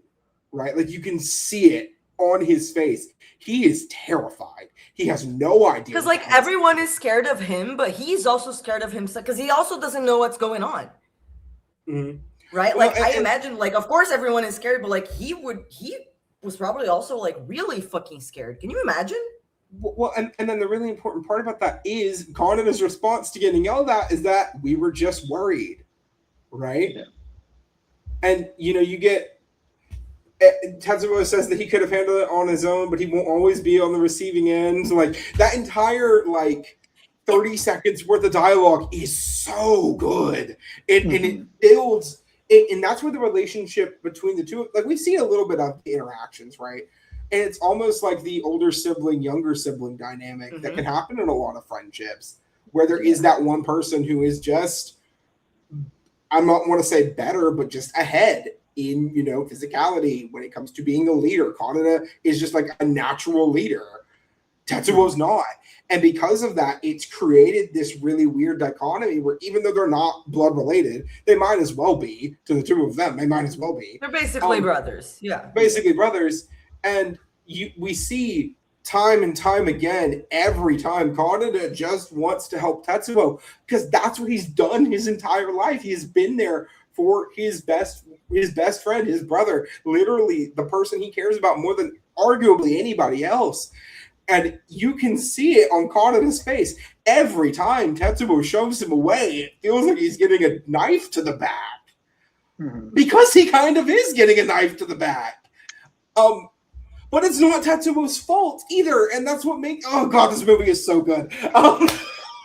right? Like you can see it on his face. He is terrified. He has no idea. Because like everyone is scared of him, but he's also scared of himself because he also doesn't know what's going on. Right? Well, like I imagine, like, of course everyone is scared, but like he was probably also like really fucking scared. Can you imagine? Well, and then the really important part about that is Kaneda's response to getting yelled at is that we were just worried. Right? Yeah. And you know, you get Tetsuo says that he could have handled it on his own, but he won't always be on the receiving end. So like that entire like 30 seconds worth of dialogue is so good. And it builds it, and that's where the relationship between the two, like we've seen a little bit of the interactions, right? And it's almost like the older sibling, younger sibling dynamic that can happen in a lot of friendships, where there is that one person who is just, I don't want to say better, but just ahead in, you know, physicality when it comes to being a leader. Kaneda is just like a natural leader. Tetsuo's not. And because of that, it's created this really weird dichotomy where even though they're not blood related, they might as well be. To the two of them, they might as well be. They're basically brothers. Yeah. Basically brothers. And we see time and time again, every time, Kaneda just wants to help Tetsuo because that's what he's done his entire life. He has been there for his best friend, his brother, literally the person he cares about more than arguably anybody else. And you can see it on Kaneda's face. Every time Tetsuo shoves him away, it feels like he's getting a knife to the back. Because he kind of is getting a knife to the back. But it's not Tetsuo's fault either. And that's what makes, oh God, this movie is so good.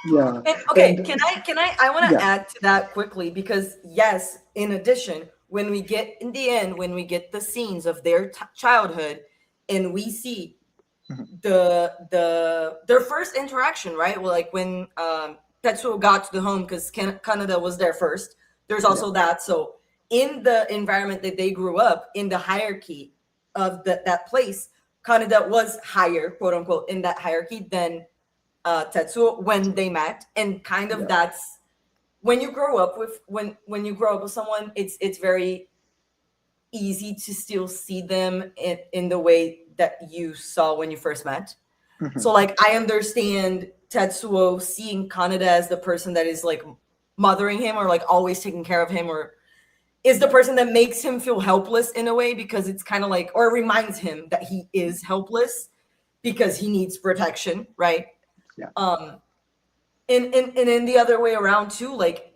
Yeah. Can I want to add to that quickly because yes, in addition, when we get in the end, when we get the scenes of their childhood and we see their first interaction, right? Well, like when Tetsuo got to the home because Kaneda was there first. There's also that. So in the environment that they grew up, in the hierarchy of that place, Kaneda was higher, quote unquote, in that hierarchy than Tetsuo when they met, and kind of that's when you grow up with when you grow up with someone, it's very easy to still see them in the way that you saw when you first met. So like I understand Tetsuo seeing Kaneda as the person that is like mothering him or like always taking care of him or is the person that makes him feel helpless in a way, because it's kind of like, or reminds him that he is helpless because he needs protection, right? Yeah. And in the other way around too, like,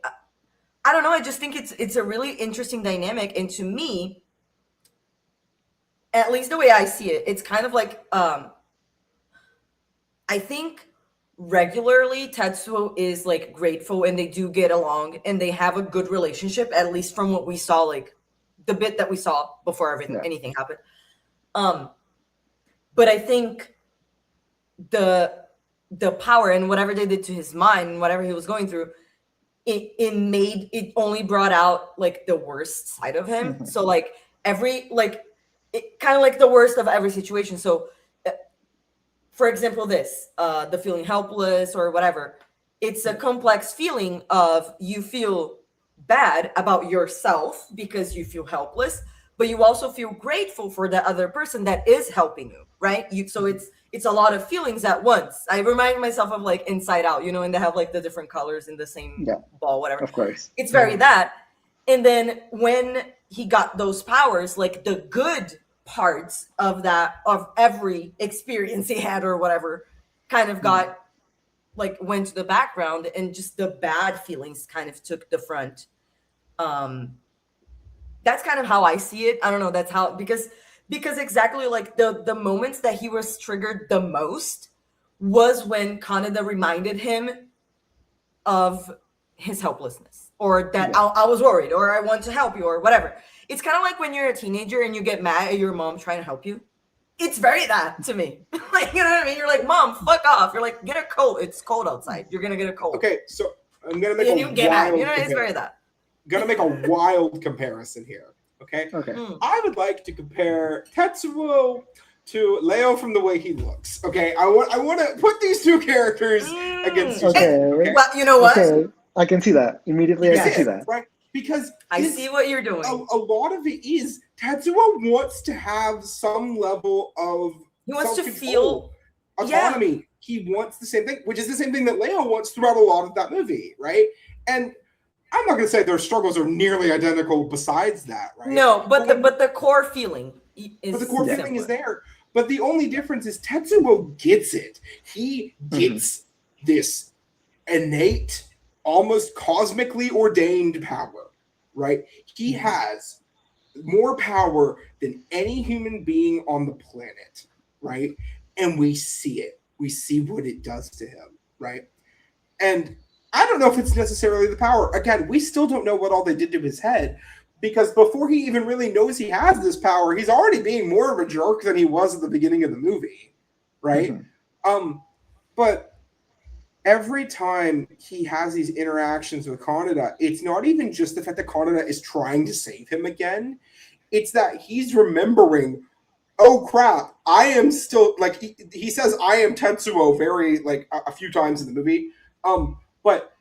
I don't know, I just think it's a really interesting dynamic. And to me, at least the way I see it, it's kind of like, I think regularly Tetsuo is like grateful and they do get along and they have a good relationship, at least from what we saw, like the bit that we saw before anything happened. But I think the power and whatever they did to his mind and whatever he was going through, it only brought out like the worst side of him. So like it kind of like the worst of every situation. So for example, the feeling helpless or whatever, it's a complex feeling of you feel bad about yourself because you feel helpless, but you also feel grateful for the other person that is helping you, right? So it's a lot of feelings at once. I remind myself of like Inside Out, and they have like the different colors in the same ball, whatever. Of course. It's very that. And then when he got those powers, like the good parts of every experience he had or whatever kind of went to the background, and just the bad feelings kind of took the front. That's kind of how I see it. I don't know, that's how, because exactly like the moments that he was triggered the most was when Kaneda reminded him of his helplessness, or that I was worried, or I want to help you, or whatever. It's kind of like when you're a teenager and you get mad at your mom trying to help you. It's very that to me. Like, you know what I mean? You're like, Mom, fuck off. You're like, get a coat. It's cold outside. You're gonna get a cold. Okay, so I'm gonna make it's very that. Gonna make a wild comparison here. Okay. I would like to compare Tetsuo to Leo from the way he looks. Okay, I want to put these two characters against each other. Okay. Well, you know what? Okay. I can see that immediately. I can see that. Right. Because I see what you're doing. A lot of it is Tetsuo wants to have some level of he wants to feel autonomy. Yeah. He wants the same thing, which is the same thing that Leo wants throughout a lot of that movie, right? And I'm not going to say their struggles are nearly identical besides that, right? No, but the core feeling is But the core feeling is there. But the only difference is Tetsuo gets it. He gets this innate, almost cosmically ordained power, right? He has more power than any human being on the planet, right? And we see it. We see what it does to him, right? And I don't know if it's necessarily the power. Again, we still don't know what all they did to his head, because before he even really knows he has this power, he's already being more of a jerk than he was at the beginning of the movie, right? But every time he has these interactions with Kaneda, it's not even just the fact that Kaneda is trying to save him again. It's that he's remembering, oh crap, I am still, like, he says, I am Tetsuo very, like, a few times in the movie. But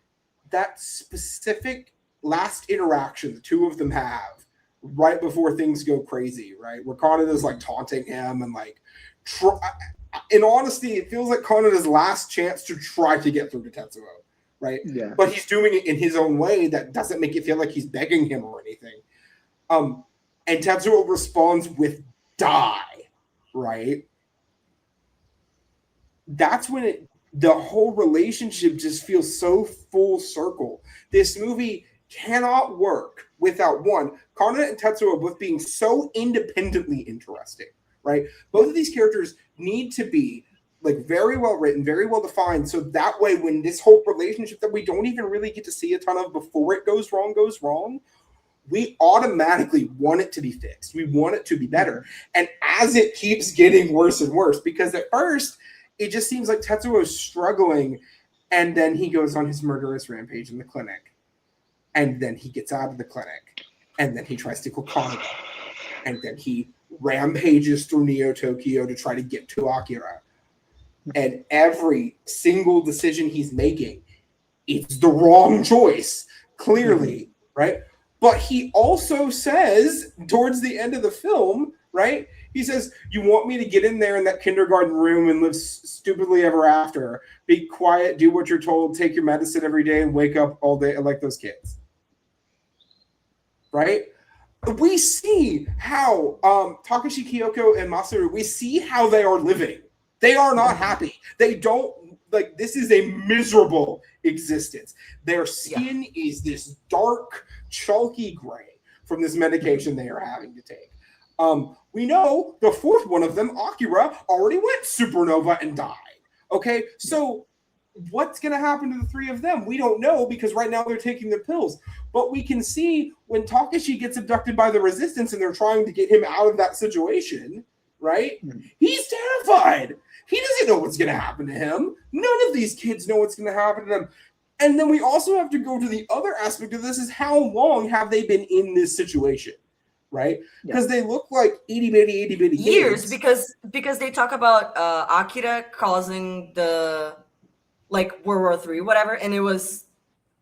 that specific last interaction the two of them have right before things go crazy, right? Where Kaneda's like taunting him and like, in honesty, it feels like Kaneda's last chance to try to get through to Tetsuo, right? Yeah. But he's doing it in his own way that doesn't make it feel like he's begging him or anything. And Tetsuo responds with die, right? That's when the whole relationship just feels so full circle. This movie cannot work without one, Kaneda and Tetsuo both being so independently interesting, right? Both of these characters need to be like very well written, very well defined, so that way when this whole relationship that we don't even really get to see a ton of before it goes wrong, we automatically want it to be fixed. We want it to be better. And as it keeps getting worse and worse, because at first it just seems like Tetsuo is struggling, and then he goes on his murderous rampage in the clinic. And then he gets out of the clinic. And then he tries to kill Kaneda. And then he rampages through Neo Tokyo to try to get to Akira. And every single decision he's making, it's the wrong choice, clearly, right? But he also says, towards the end of the film, right? He says, you want me to get in there in that kindergarten room and live stupidly ever after. Be quiet, do what you're told, take your medicine every day, and wake up all day like those kids. Right? we see how Takashi Kyoko and Masaru, we see how they are living. They are not happy. They don't, like, this is a miserable existence. Their skin is this dark, chalky gray from this medication they are having to take. We know the fourth one of them, Akira, already went supernova and died. Okay, so what's going to happen to the three of them? We don't know, because right now they're taking their pills. But we can see when Takashi gets abducted by the resistance and they're trying to get him out of that situation, right? He's terrified. He doesn't know what's going to happen to him. None of these kids know what's going to happen to them. And then we also have to go to the other aspect of this, is how long have they been in this situation? Right? Because they look like itty bitty years, kids. because they talk about Akira causing the, like, World War III, whatever, and it was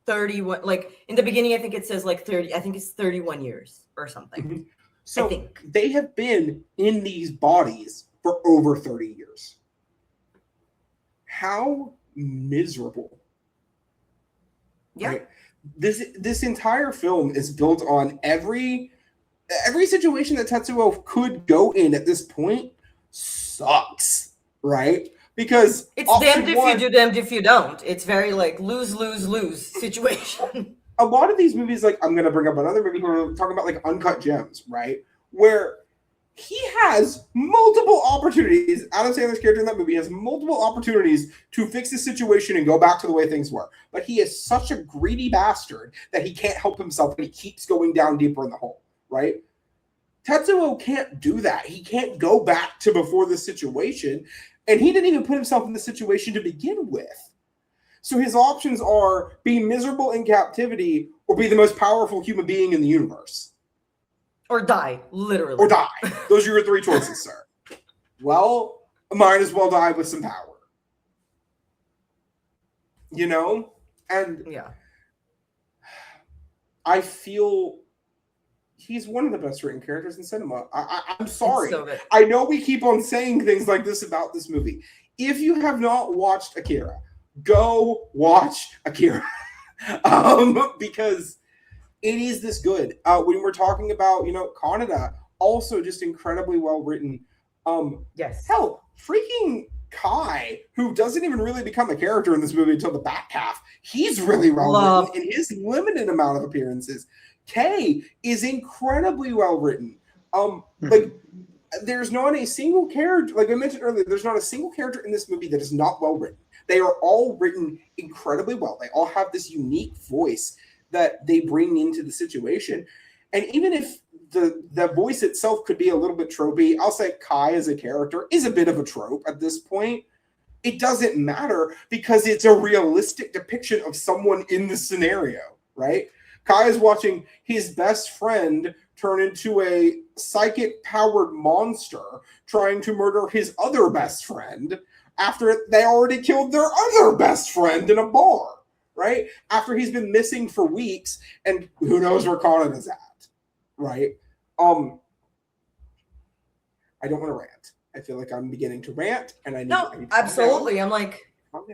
31, like, in the beginning I think it says like 30, I think it's 31 years or something. So I think they have been in these bodies for over 30 years. How miserable. Right? This entire film is built on every situation that Tetsuo could go in at this point sucks, right? Because it's damned if you do, damned if you don't. It's very like lose situation. A lot of these movies, like, I'm going to bring up another movie where we're talking about, like, Uncut Gems, right? Where he has multiple opportunities. Adam Sandler's character in that movie has multiple opportunities to fix the situation and go back to the way things were. But he is such a greedy bastard that he can't help himself, and he keeps going down deeper in the hole, right? Tetsuo can't do that. He can't go back to before this situation, and he didn't even put himself in the situation to begin with. So his options are be miserable in captivity or be the most powerful human being in the universe. Or die, literally. Or die. Those are your three choices, sir. Well, might as well die with some power. You know? And I feel he's one of the best written characters in cinema. I'm sorry. So I know we keep on saying things like this about this movie. If you have not watched Akira, go watch Akira. Because it is this good. When we're talking about, Kaneda, also just incredibly well written. Yes. Hell, freaking Kai, who doesn't even really become a character in this movie until the back half, he's really well written in his limited amount of appearances. Kay is incredibly well written. Like, there's not a single character, like I mentioned earlier, there's not a single character in this movie that is not well written. They are all written incredibly well. They all have this unique voice that they bring into the situation. And even if the voice itself could be a little bit tropey, I'll say Kai as a character is a bit of a trope at this point. It doesn't matter because it's a realistic depiction of someone in the scenario, right? Kai is watching his best friend turn into a psychic-powered monster trying to murder his other best friend after they already killed their other best friend in a bar. Right? After he's been missing for weeks, and who knows where Kaneda's at, right? I don't want to rant. I feel like I'm beginning to rant, and I need absolutely. I'm like,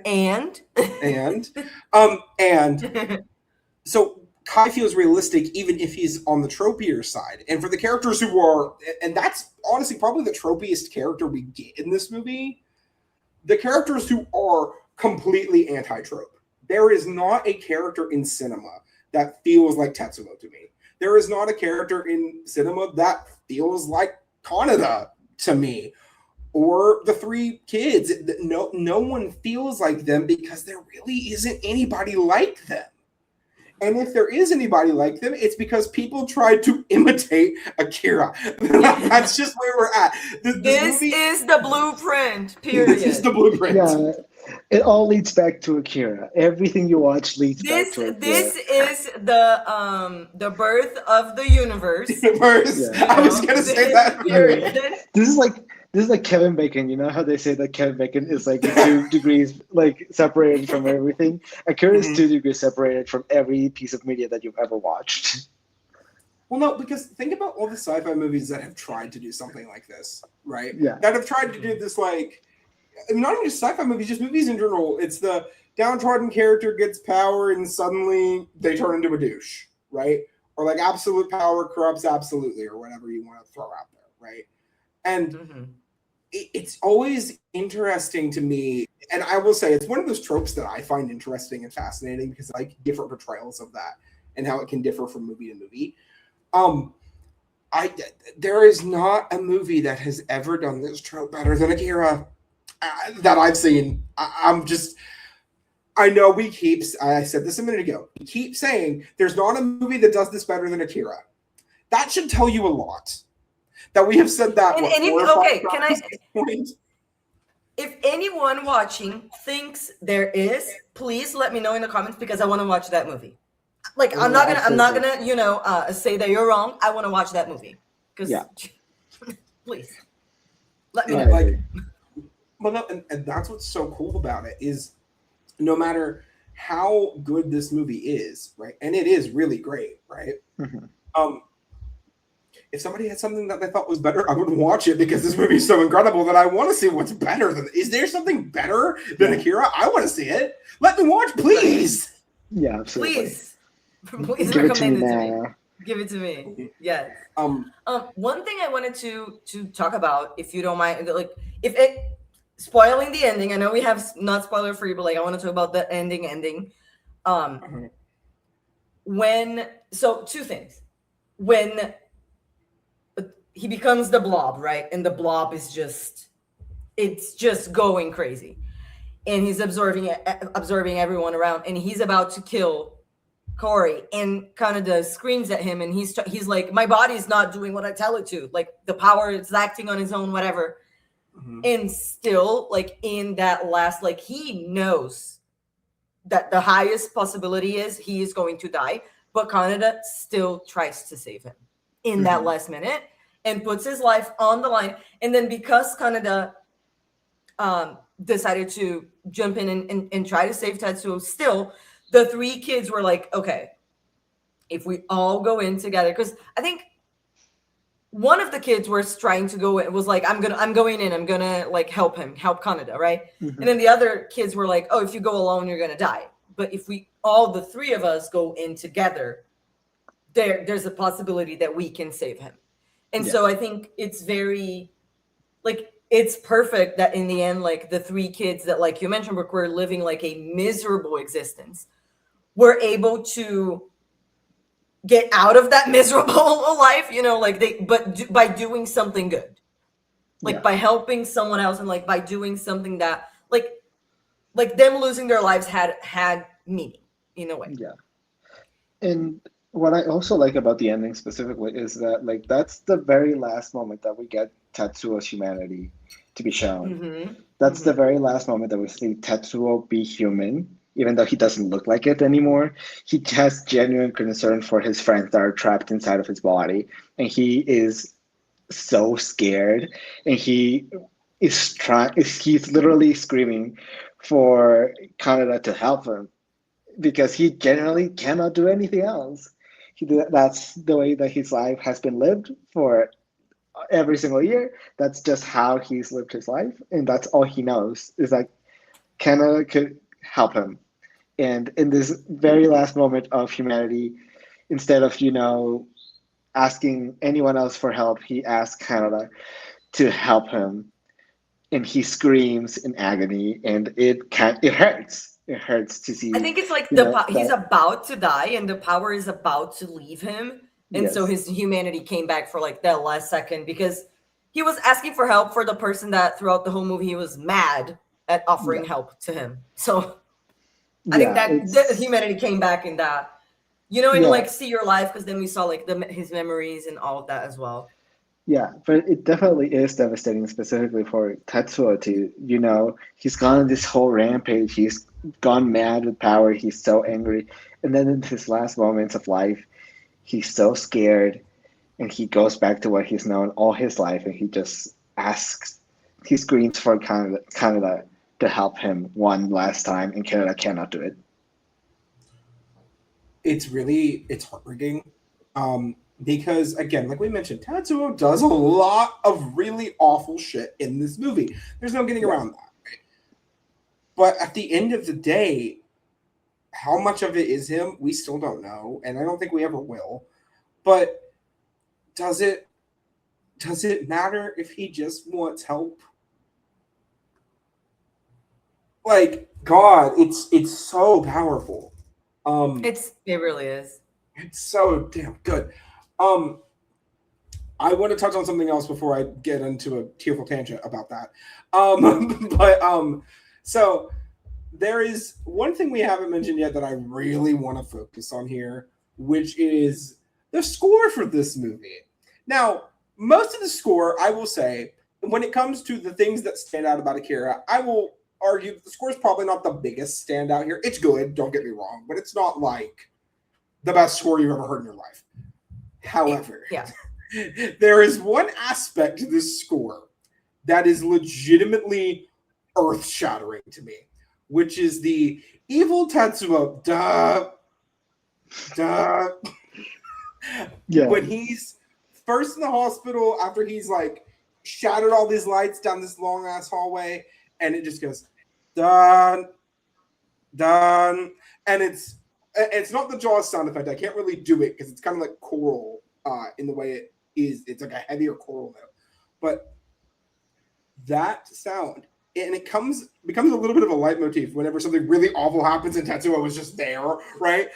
and so Kai feels realistic even if he's on the tropier side. And for the characters who are, and that's honestly probably the tropiest character we get in this movie, the characters who are completely anti-trope. There is not a character in cinema that feels like Tetsuo to me. There is not a character in cinema that feels like Kaneda to me. Or the three kids. No one feels like them because there really isn't anybody like them. And if there is anybody like them, it's because people tried to imitate Akira. That's just where we're at. This is the blueprint, period. This is the blueprint. Yeah, it all leads back to Akira. Everything you watch leads back to Akira. This is the birth of the universe. I was going to say that. Period. This is like Kevin Bacon. You know how they say that Kevin Bacon is like 2 degrees like separated from everything? Akira is 2 degrees separated from every piece of media that you've ever watched. Well, no, because think about all the sci-fi movies that have tried to do something like this, right? Yeah. That have tried to do this, like, not even just sci-fi movies, just movies in general. It's the downtrodden character gets power and suddenly they turn into a douche, right? or like absolute power corrupts absolutely, or whatever you want to throw out there, right? And it's always interesting to me, and I will say it's one of those tropes that I find interesting and fascinating because I like different portrayals of that and how it can differ from movie to movie. There is not a movie that has ever done this trope better than Akira that I've seen. I know I said this a minute ago, we keep saying there's not a movie that does this better than Akira. That should tell you a lot. That we have said that. If anyone watching thinks there is, please let me know in the comments because I want to watch that movie. Like I'm not gonna say that you're wrong. I want to watch that movie. Please let me know. And that's what's so cool about it is no matter how good this movie is, right? And it is really great, right? If somebody had something that they thought was better, I would watch it because this movie is so incredible that I want to see what's better than. Is there something better than Akira? I want to see it. Let me watch, please. Yeah, absolutely. Please recommend it to me. Give it to me. Yes. One thing I wanted to talk about, if you don't mind, like if it spoiling the ending. I know we have not spoiler free, but like I want to talk about the ending. Two things. When he becomes the blob, right? And the blob is just going crazy. And he's absorbing everyone around, and he's about to kill Corey, and Kaneda screams at him, and he's like, my body's not doing what I tell it to. Like the power is acting on its own, whatever. And still, like in that last, like he knows that the highest possibility is he is going to die, but Kaneda still tries to save him in that last minute and puts his life on the line. And then because Kaneda decided to jump in and try to save Tetsuo, still the three kids were like, okay, if we all go in together, because I think one of the kids was trying to go in, was like, I'm going in, I'm gonna like help Kaneda, right? And then the other kids were like, oh, if you go alone, you're gonna die. But if we all the three of us go in together, there's a possibility that we can save him. And so I think it's very like it's perfect that in the end, like the three kids that, like you mentioned, were living like a miserable existence, were able to get out of that miserable life, by doing something good, like by helping someone else, and like by doing something that like them losing their lives had meaning in a way. Yeah. And what I also like about the ending specifically is that like that's the very last moment that we get Tetsuo's humanity to be shown. That's the very last moment that we see Tetsuo be human, even though he doesn't look like it anymore. He has genuine concern for his friends that are trapped inside of his body, and he is so scared, and he's literally screaming for Kaneda to help him because he generally cannot do anything else. That's the way that his life has been lived for every single year. That's just how he's lived his life, and that's all he knows is like Kaneda could help him. And in this very last moment of humanity, instead of asking anyone else for help, he asks Kaneda to help him, and he screams in agony, and it hurts. It hurts to see. I think it's like he's about to die, and the power is about to leave him, and so his humanity came back for like that last second because he was asking for help for the person that throughout the whole movie he was mad at offering help to him. So I think that the humanity came back in that, like see your life, because then we saw like his memories and all of that as well. Yeah, but it definitely is devastating, specifically for Tetsuo to, he's gone on this whole rampage. He's gone mad with power. He's so angry. And then in his last moments of life, he's so scared, and he goes back to what he's known all his life, and he just he screams for Kaneda to help him one last time, and Kaneda cannot do it. It's heartbreaking. Because again, like we mentioned, Tetsuo does a lot of really awful shit in this movie. There's no getting around that. Right? But at the end of the day, how much of it is him, we still don't know, and I don't think we ever will. But does it matter if he just wants help? Like, God, it's so powerful. It really is. It's so damn good. I want to touch on something else before I get into a tearful tangent about that. So there is one thing we haven't mentioned yet that I really want to focus on here, which is the score for this movie. Now, most of the score, I will say, when it comes to the things that stand out about Akira, I will argue that the score is probably not the biggest standout here. It's good, don't get me wrong, but it's not like the best score you've ever heard in your life. However, there is one aspect to this score that is legitimately earth-shattering to me, which is the evil Tetsuo. When he's first in the hospital, after he's like shattered all these lights down this long ass hallway, and it just goes dun dun, and it's not the Jaws sound effect. I can't really do it because it's kind of like choral in the way it is. It's like a heavier choral note, but that sound, and it becomes a little bit of a leitmotif whenever something really awful happens and Tetsuo was just there, right?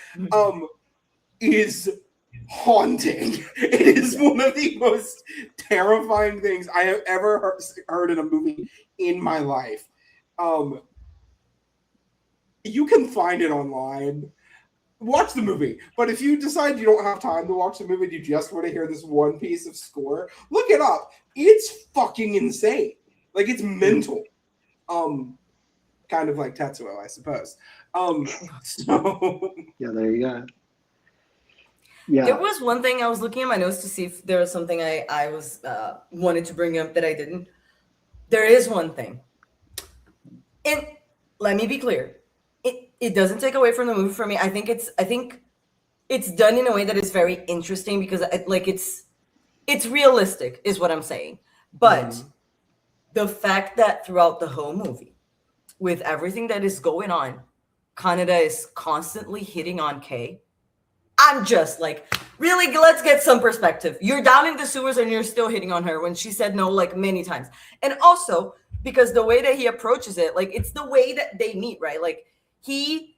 Is haunting. It is one of the most terrifying things I have ever heard in a movie in my life. You can find it online. Watch the movie. But if you decide you don't have time to watch the movie and you just want to hear this one piece of score, look it up. It's fucking insane. Like, it's mental. Kind of like Tetsuo, I suppose. So yeah, there you go. Yeah. There was one thing I was looking at my notes to see if there was something I was wanted to bring up that I didn't. There is one thing. And let me be clear. It doesn't take away from the movie for me. I think it's done in a way that is very interesting because it's realistic is what I'm saying. But the fact that throughout the whole movie, with everything that is going on, Kaneda is constantly hitting on Kei. I'm just like, really, let's get some perspective. You're down in the sewers and you're still hitting on her when she said no like many times. And also because the way that he approaches it, like it's the way that they meet, right? Like he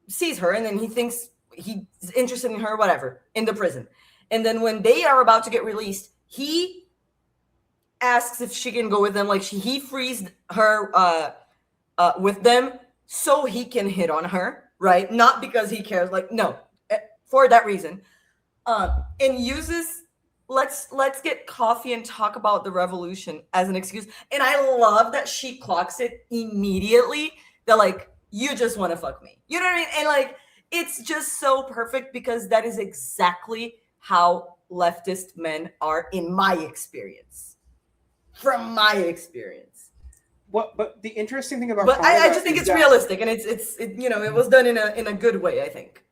sees her and then he thinks he's interested in her, whatever, in the prison. And then when they are about to get released, he asks if she can go with them. Like he frees her with them so he can hit on her, right? Not because he cares, like, no, for that reason. And uses let's get coffee and talk about the revolution as an excuse. And I love that she clocks it immediately that like, you just want to fuck me. You know what I mean? And like, it's just so perfect because that is exactly how leftist men are in my experience. From my experience. But the interesting thing about I just think it's realistic and it's you know, it was done in a good way, I think.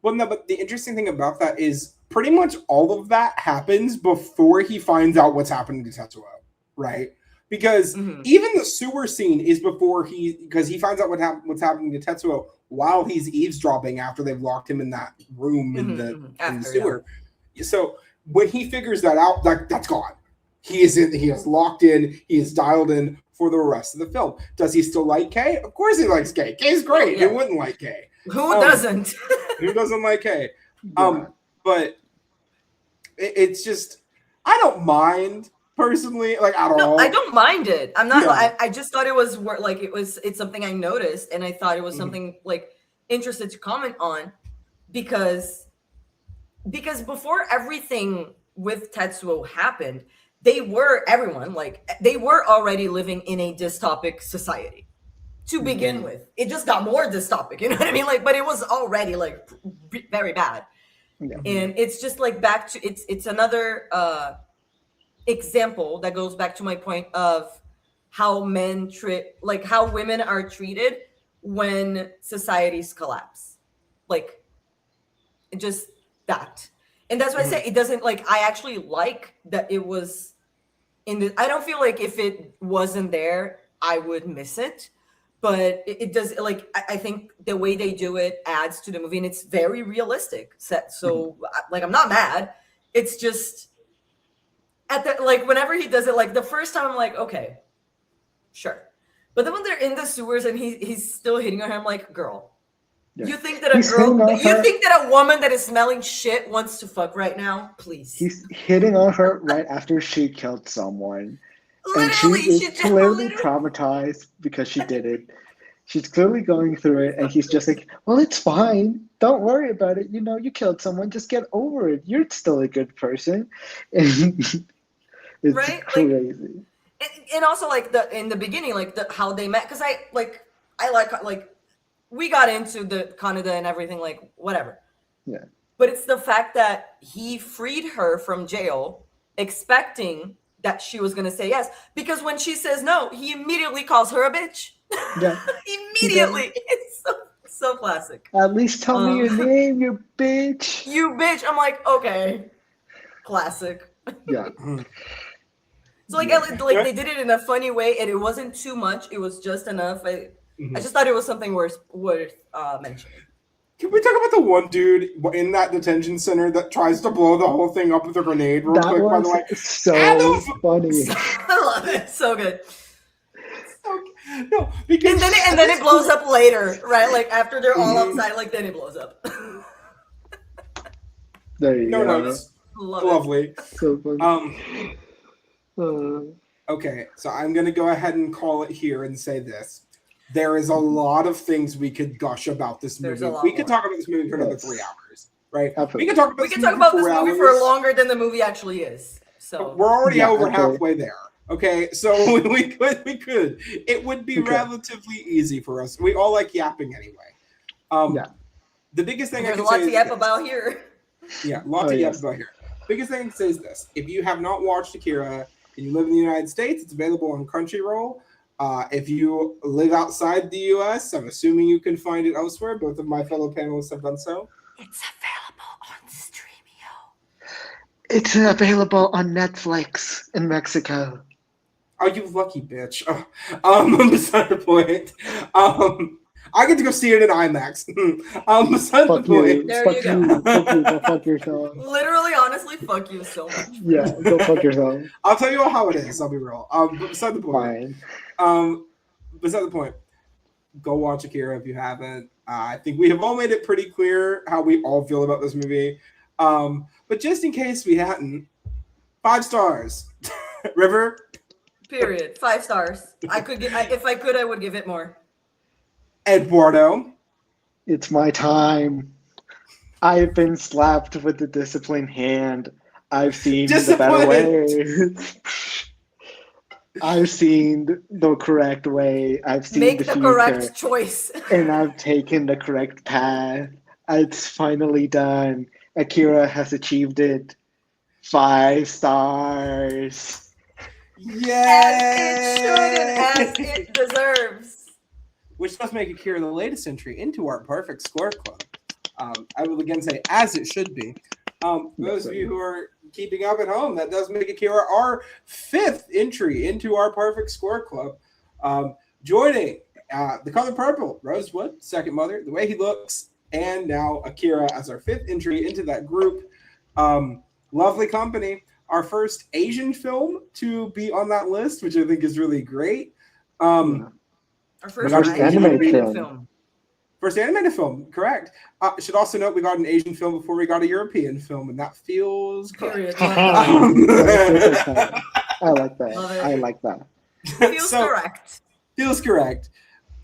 Well, no, but the interesting thing about that is pretty much all of that happens before he finds out what's happening to Tetsuo, right? Because even the sewer scene is before because he finds out what's happening to Tetsuo while he's eavesdropping after they've locked him in that room in the sewer. Yeah. So when he figures that out, that's gone. He is locked in, he is dialed in for the rest of the film. Does he still like Kei? Of course he likes Kei. Kei's great. Who wouldn't like Kei? Who doesn't? Who doesn't like Kei? But it's just, I don't mind personally, like at all. I don't mind it. I'm not. Yeah. I just thought it was like it's something I noticed, and I thought it was something like interested to comment on because before everything with Tetsuo happened, they were already living in a dystopic society to begin with. It just got more dystopic, you know what I mean? Like, but it was already like very bad. Yeah. And it's just like back to it's another example that goes back to my point of how how women are treated when societies collapse. Like just that. And that's why I say it doesn't like I actually like that it was I don't feel like if it wasn't there, I would miss it. but it does, like, I think the way they do it adds to the movie, and it's very realistic. So like, I'm not mad. It's just at the, like, whenever he does it, like the first time I'm like, okay, sure. But then when they're in the sewers and he's still hitting her, I'm like, girl, you think that you think that a woman that is smelling shit wants to fuck right now? Please. He's hitting on her right after she killed someone. Literally, and she is clearly traumatized because she did it. She's clearly going through it, and he's just like, well, it's fine. Don't worry about it. You know, you killed someone. Just get over it. You're still a good person. And it's right? crazy. And also, like, in the beginning, like, how they met, because I like we got into the Canada and everything, like, whatever. Yeah. But it's the fact that he freed her from jail, expecting that she was going to say yes. Because when she says no, he immediately calls her a bitch. Yeah. Immediately. It's so classic. At least tell me your name, you bitch. You bitch. I'm like, okay. Classic. Yeah. So, like, they did it in a funny way, and it wasn't too much. It was just enough. I just thought it was something worth mentioning. Can we talk about the one dude in that detention center that tries to blow the whole thing up with a grenade real quick, by the way? So funny. I love it. So good. No, because and then it blows up later, right? Like, after they're all outside, like, then it blows up. There you go. No, it's lovely. So funny. Okay, so I'm going to go ahead and call it here and say this. There is a lot of things we could gush about this movie. We could talk about this movie for another 3 hours, right? Absolutely. We could talk about this movie for longer than the movie actually is. So we're already over halfway there. Okay, so we could. It would be relatively easy for us. We all like yapping anyway. The biggest thing there's a lot to yap about here. Yeah, lots of yaps about here. Biggest thing to say is this: if you have not watched Akira and you live in the United States, it's available on Crunchyroll. If you live outside the US, I'm assuming you can find it elsewhere. Both of my fellow panelists have done so. It's available on Streamio. It's available on Netflix in Mexico. Are you lucky, bitch? Beside the point. I get to go see it in IMAX. Beside the point. There you go. Fuck you. Go fuck yourself. Literally, honestly, fuck you so much. Yeah, go fuck yourself. I'll tell you how it is. I'll be real. But beside the point. Fine. Beside the point. Go watch Akira if you haven't. I think we have all made it pretty clear how we all feel about this movie. But just in case we hadn't, 5 stars. River. Period. 5 stars. If I could, I would give it more. Eduardo. It's my time. I've been slapped with the disciplined hand. I've seen the better way. I've seen the correct way. I've seen Make the future, correct choice. and I've taken the correct path. It's finally done. Akira has achieved it. 5 stars. Yay! As it deserves. Which does make Akira the latest entry into our Perfect Square Club. I will again say, as it should be. Those of you who are keeping up at home, that does make Akira our 5th entry into our Perfect Square Club. Joining the color purple, Rosewood, Second Mother, The Way He Looks, and now Akira as our 5th entry into that group. Lovely company. Our first Asian film to be on that list, which I think is really great. Our first animated film. First animated film, correct. Should also note we got an Asian film before we got a European film, and that feels correct. I like that. I like that. Feels correct. Feels correct.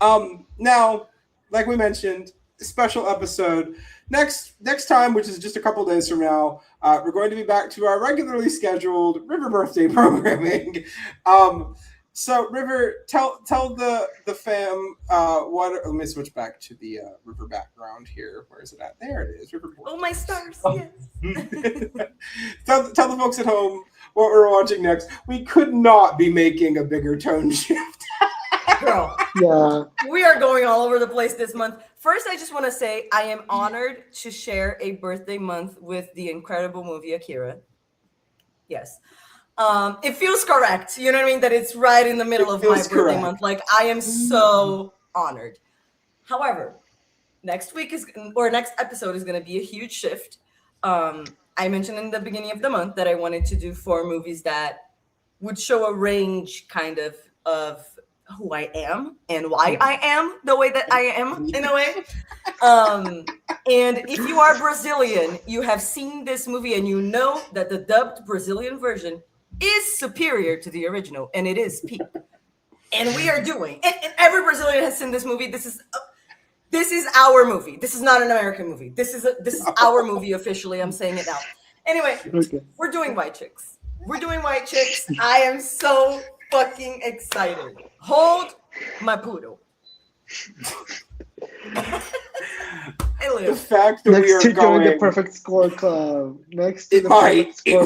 Now, like we mentioned, special episode. Next time, which is just a couple days from now, we're going to be back to our regularly scheduled River birthday programming. So River, tell the fam what. Let me switch back to the River background here. Where is it at? There it is. River. Oh, my stars! Yes. tell the folks at home what we're watching next. We could not be making a bigger tone shift. Girl. Yeah. We are going all over the place this month. First, I just want to say I am honored to share a birthday month with the incredible movie Akira. Yes. It feels correct. You know what I mean? That it's right in the middle of my birthday month. Like, I am so honored. However, next episode is going to be a huge shift. I mentioned in the beginning of the month that I wanted to do 4 movies that would show a range kind of who I am and why I am the way that I am, in a way. And if you are Brazilian, you have seen this movie and you know that the dubbed Brazilian version is superior to the original, and it is peak. And we are doing, and every Brazilian has seen this movie. This is our movie. This is not an American movie. This is our movie officially. I'm saying it now. Anyway, We're doing White Chicks. I am so fucking excited. Hold my poodle. The fact that we are going the perfect score club. It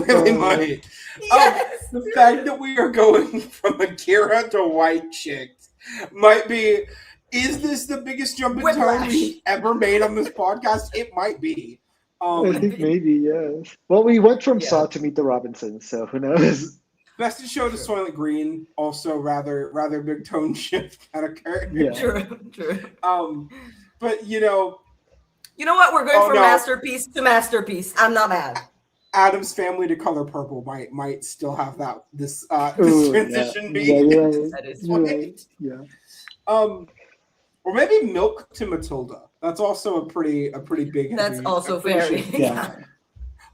really might. Yes. The fact that we are going from Akira to White Chicks might be. Is this the biggest jump in tone we've ever made on this podcast? It might be. I think maybe, yes. Well, we went from Saw to Meet the Robinsons, so who knows? Best in Show to Soylent Green, also rather big tone shift kind of character. Yeah. True. But you know what? We're going from masterpiece to masterpiece. I'm not mad. Adam's Family to Color Purple might still have this transition be. That is right. Yeah. Or maybe Milk to Matilda. That's also a pretty big. That's also very. Yeah.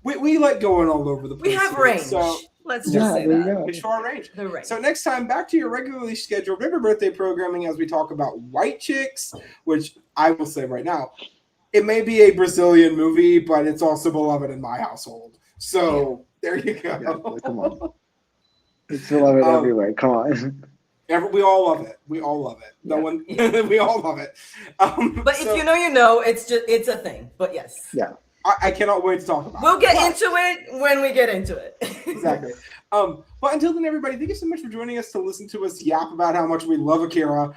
We like going all over the place. We have here, range. So Let's just say that. We show our range. The range. So next time, back to your regularly scheduled River Birthday programming as we talk about White Chicks, which I will say right now, it may be a Brazilian movie, but it's also beloved in my household. So there you go. Yeah, come on. It's beloved everywhere. Come on. We all love it. We all love it. No one. We all love it. But if you know, it's a thing. But yes. Yeah. I cannot wait to talk about it. We'll get into it when we get into it. Exactly. But until then, everybody, thank you so much for joining us to listen to us yap about how much we love Akira.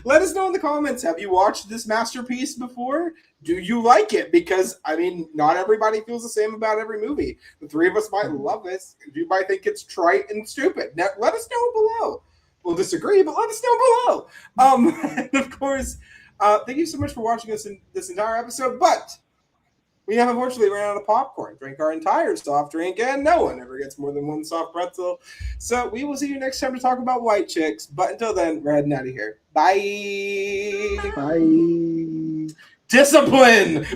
Let us know in the comments. Have you watched this masterpiece before? Do you like it? Because, I mean, not everybody feels the same about every movie. The three of us might love this. You might think it's trite and stupid. Now, let us know below. We'll disagree, but let us know below. And of course, thank you so much for watching us in this entire episode. But we have unfortunately ran out of popcorn. Drank our entire soft drink, and no one ever gets more than one soft pretzel. So we will see you next time to talk about White Chicks. But until then, we're heading out of here. Bye. Bye. Discipline.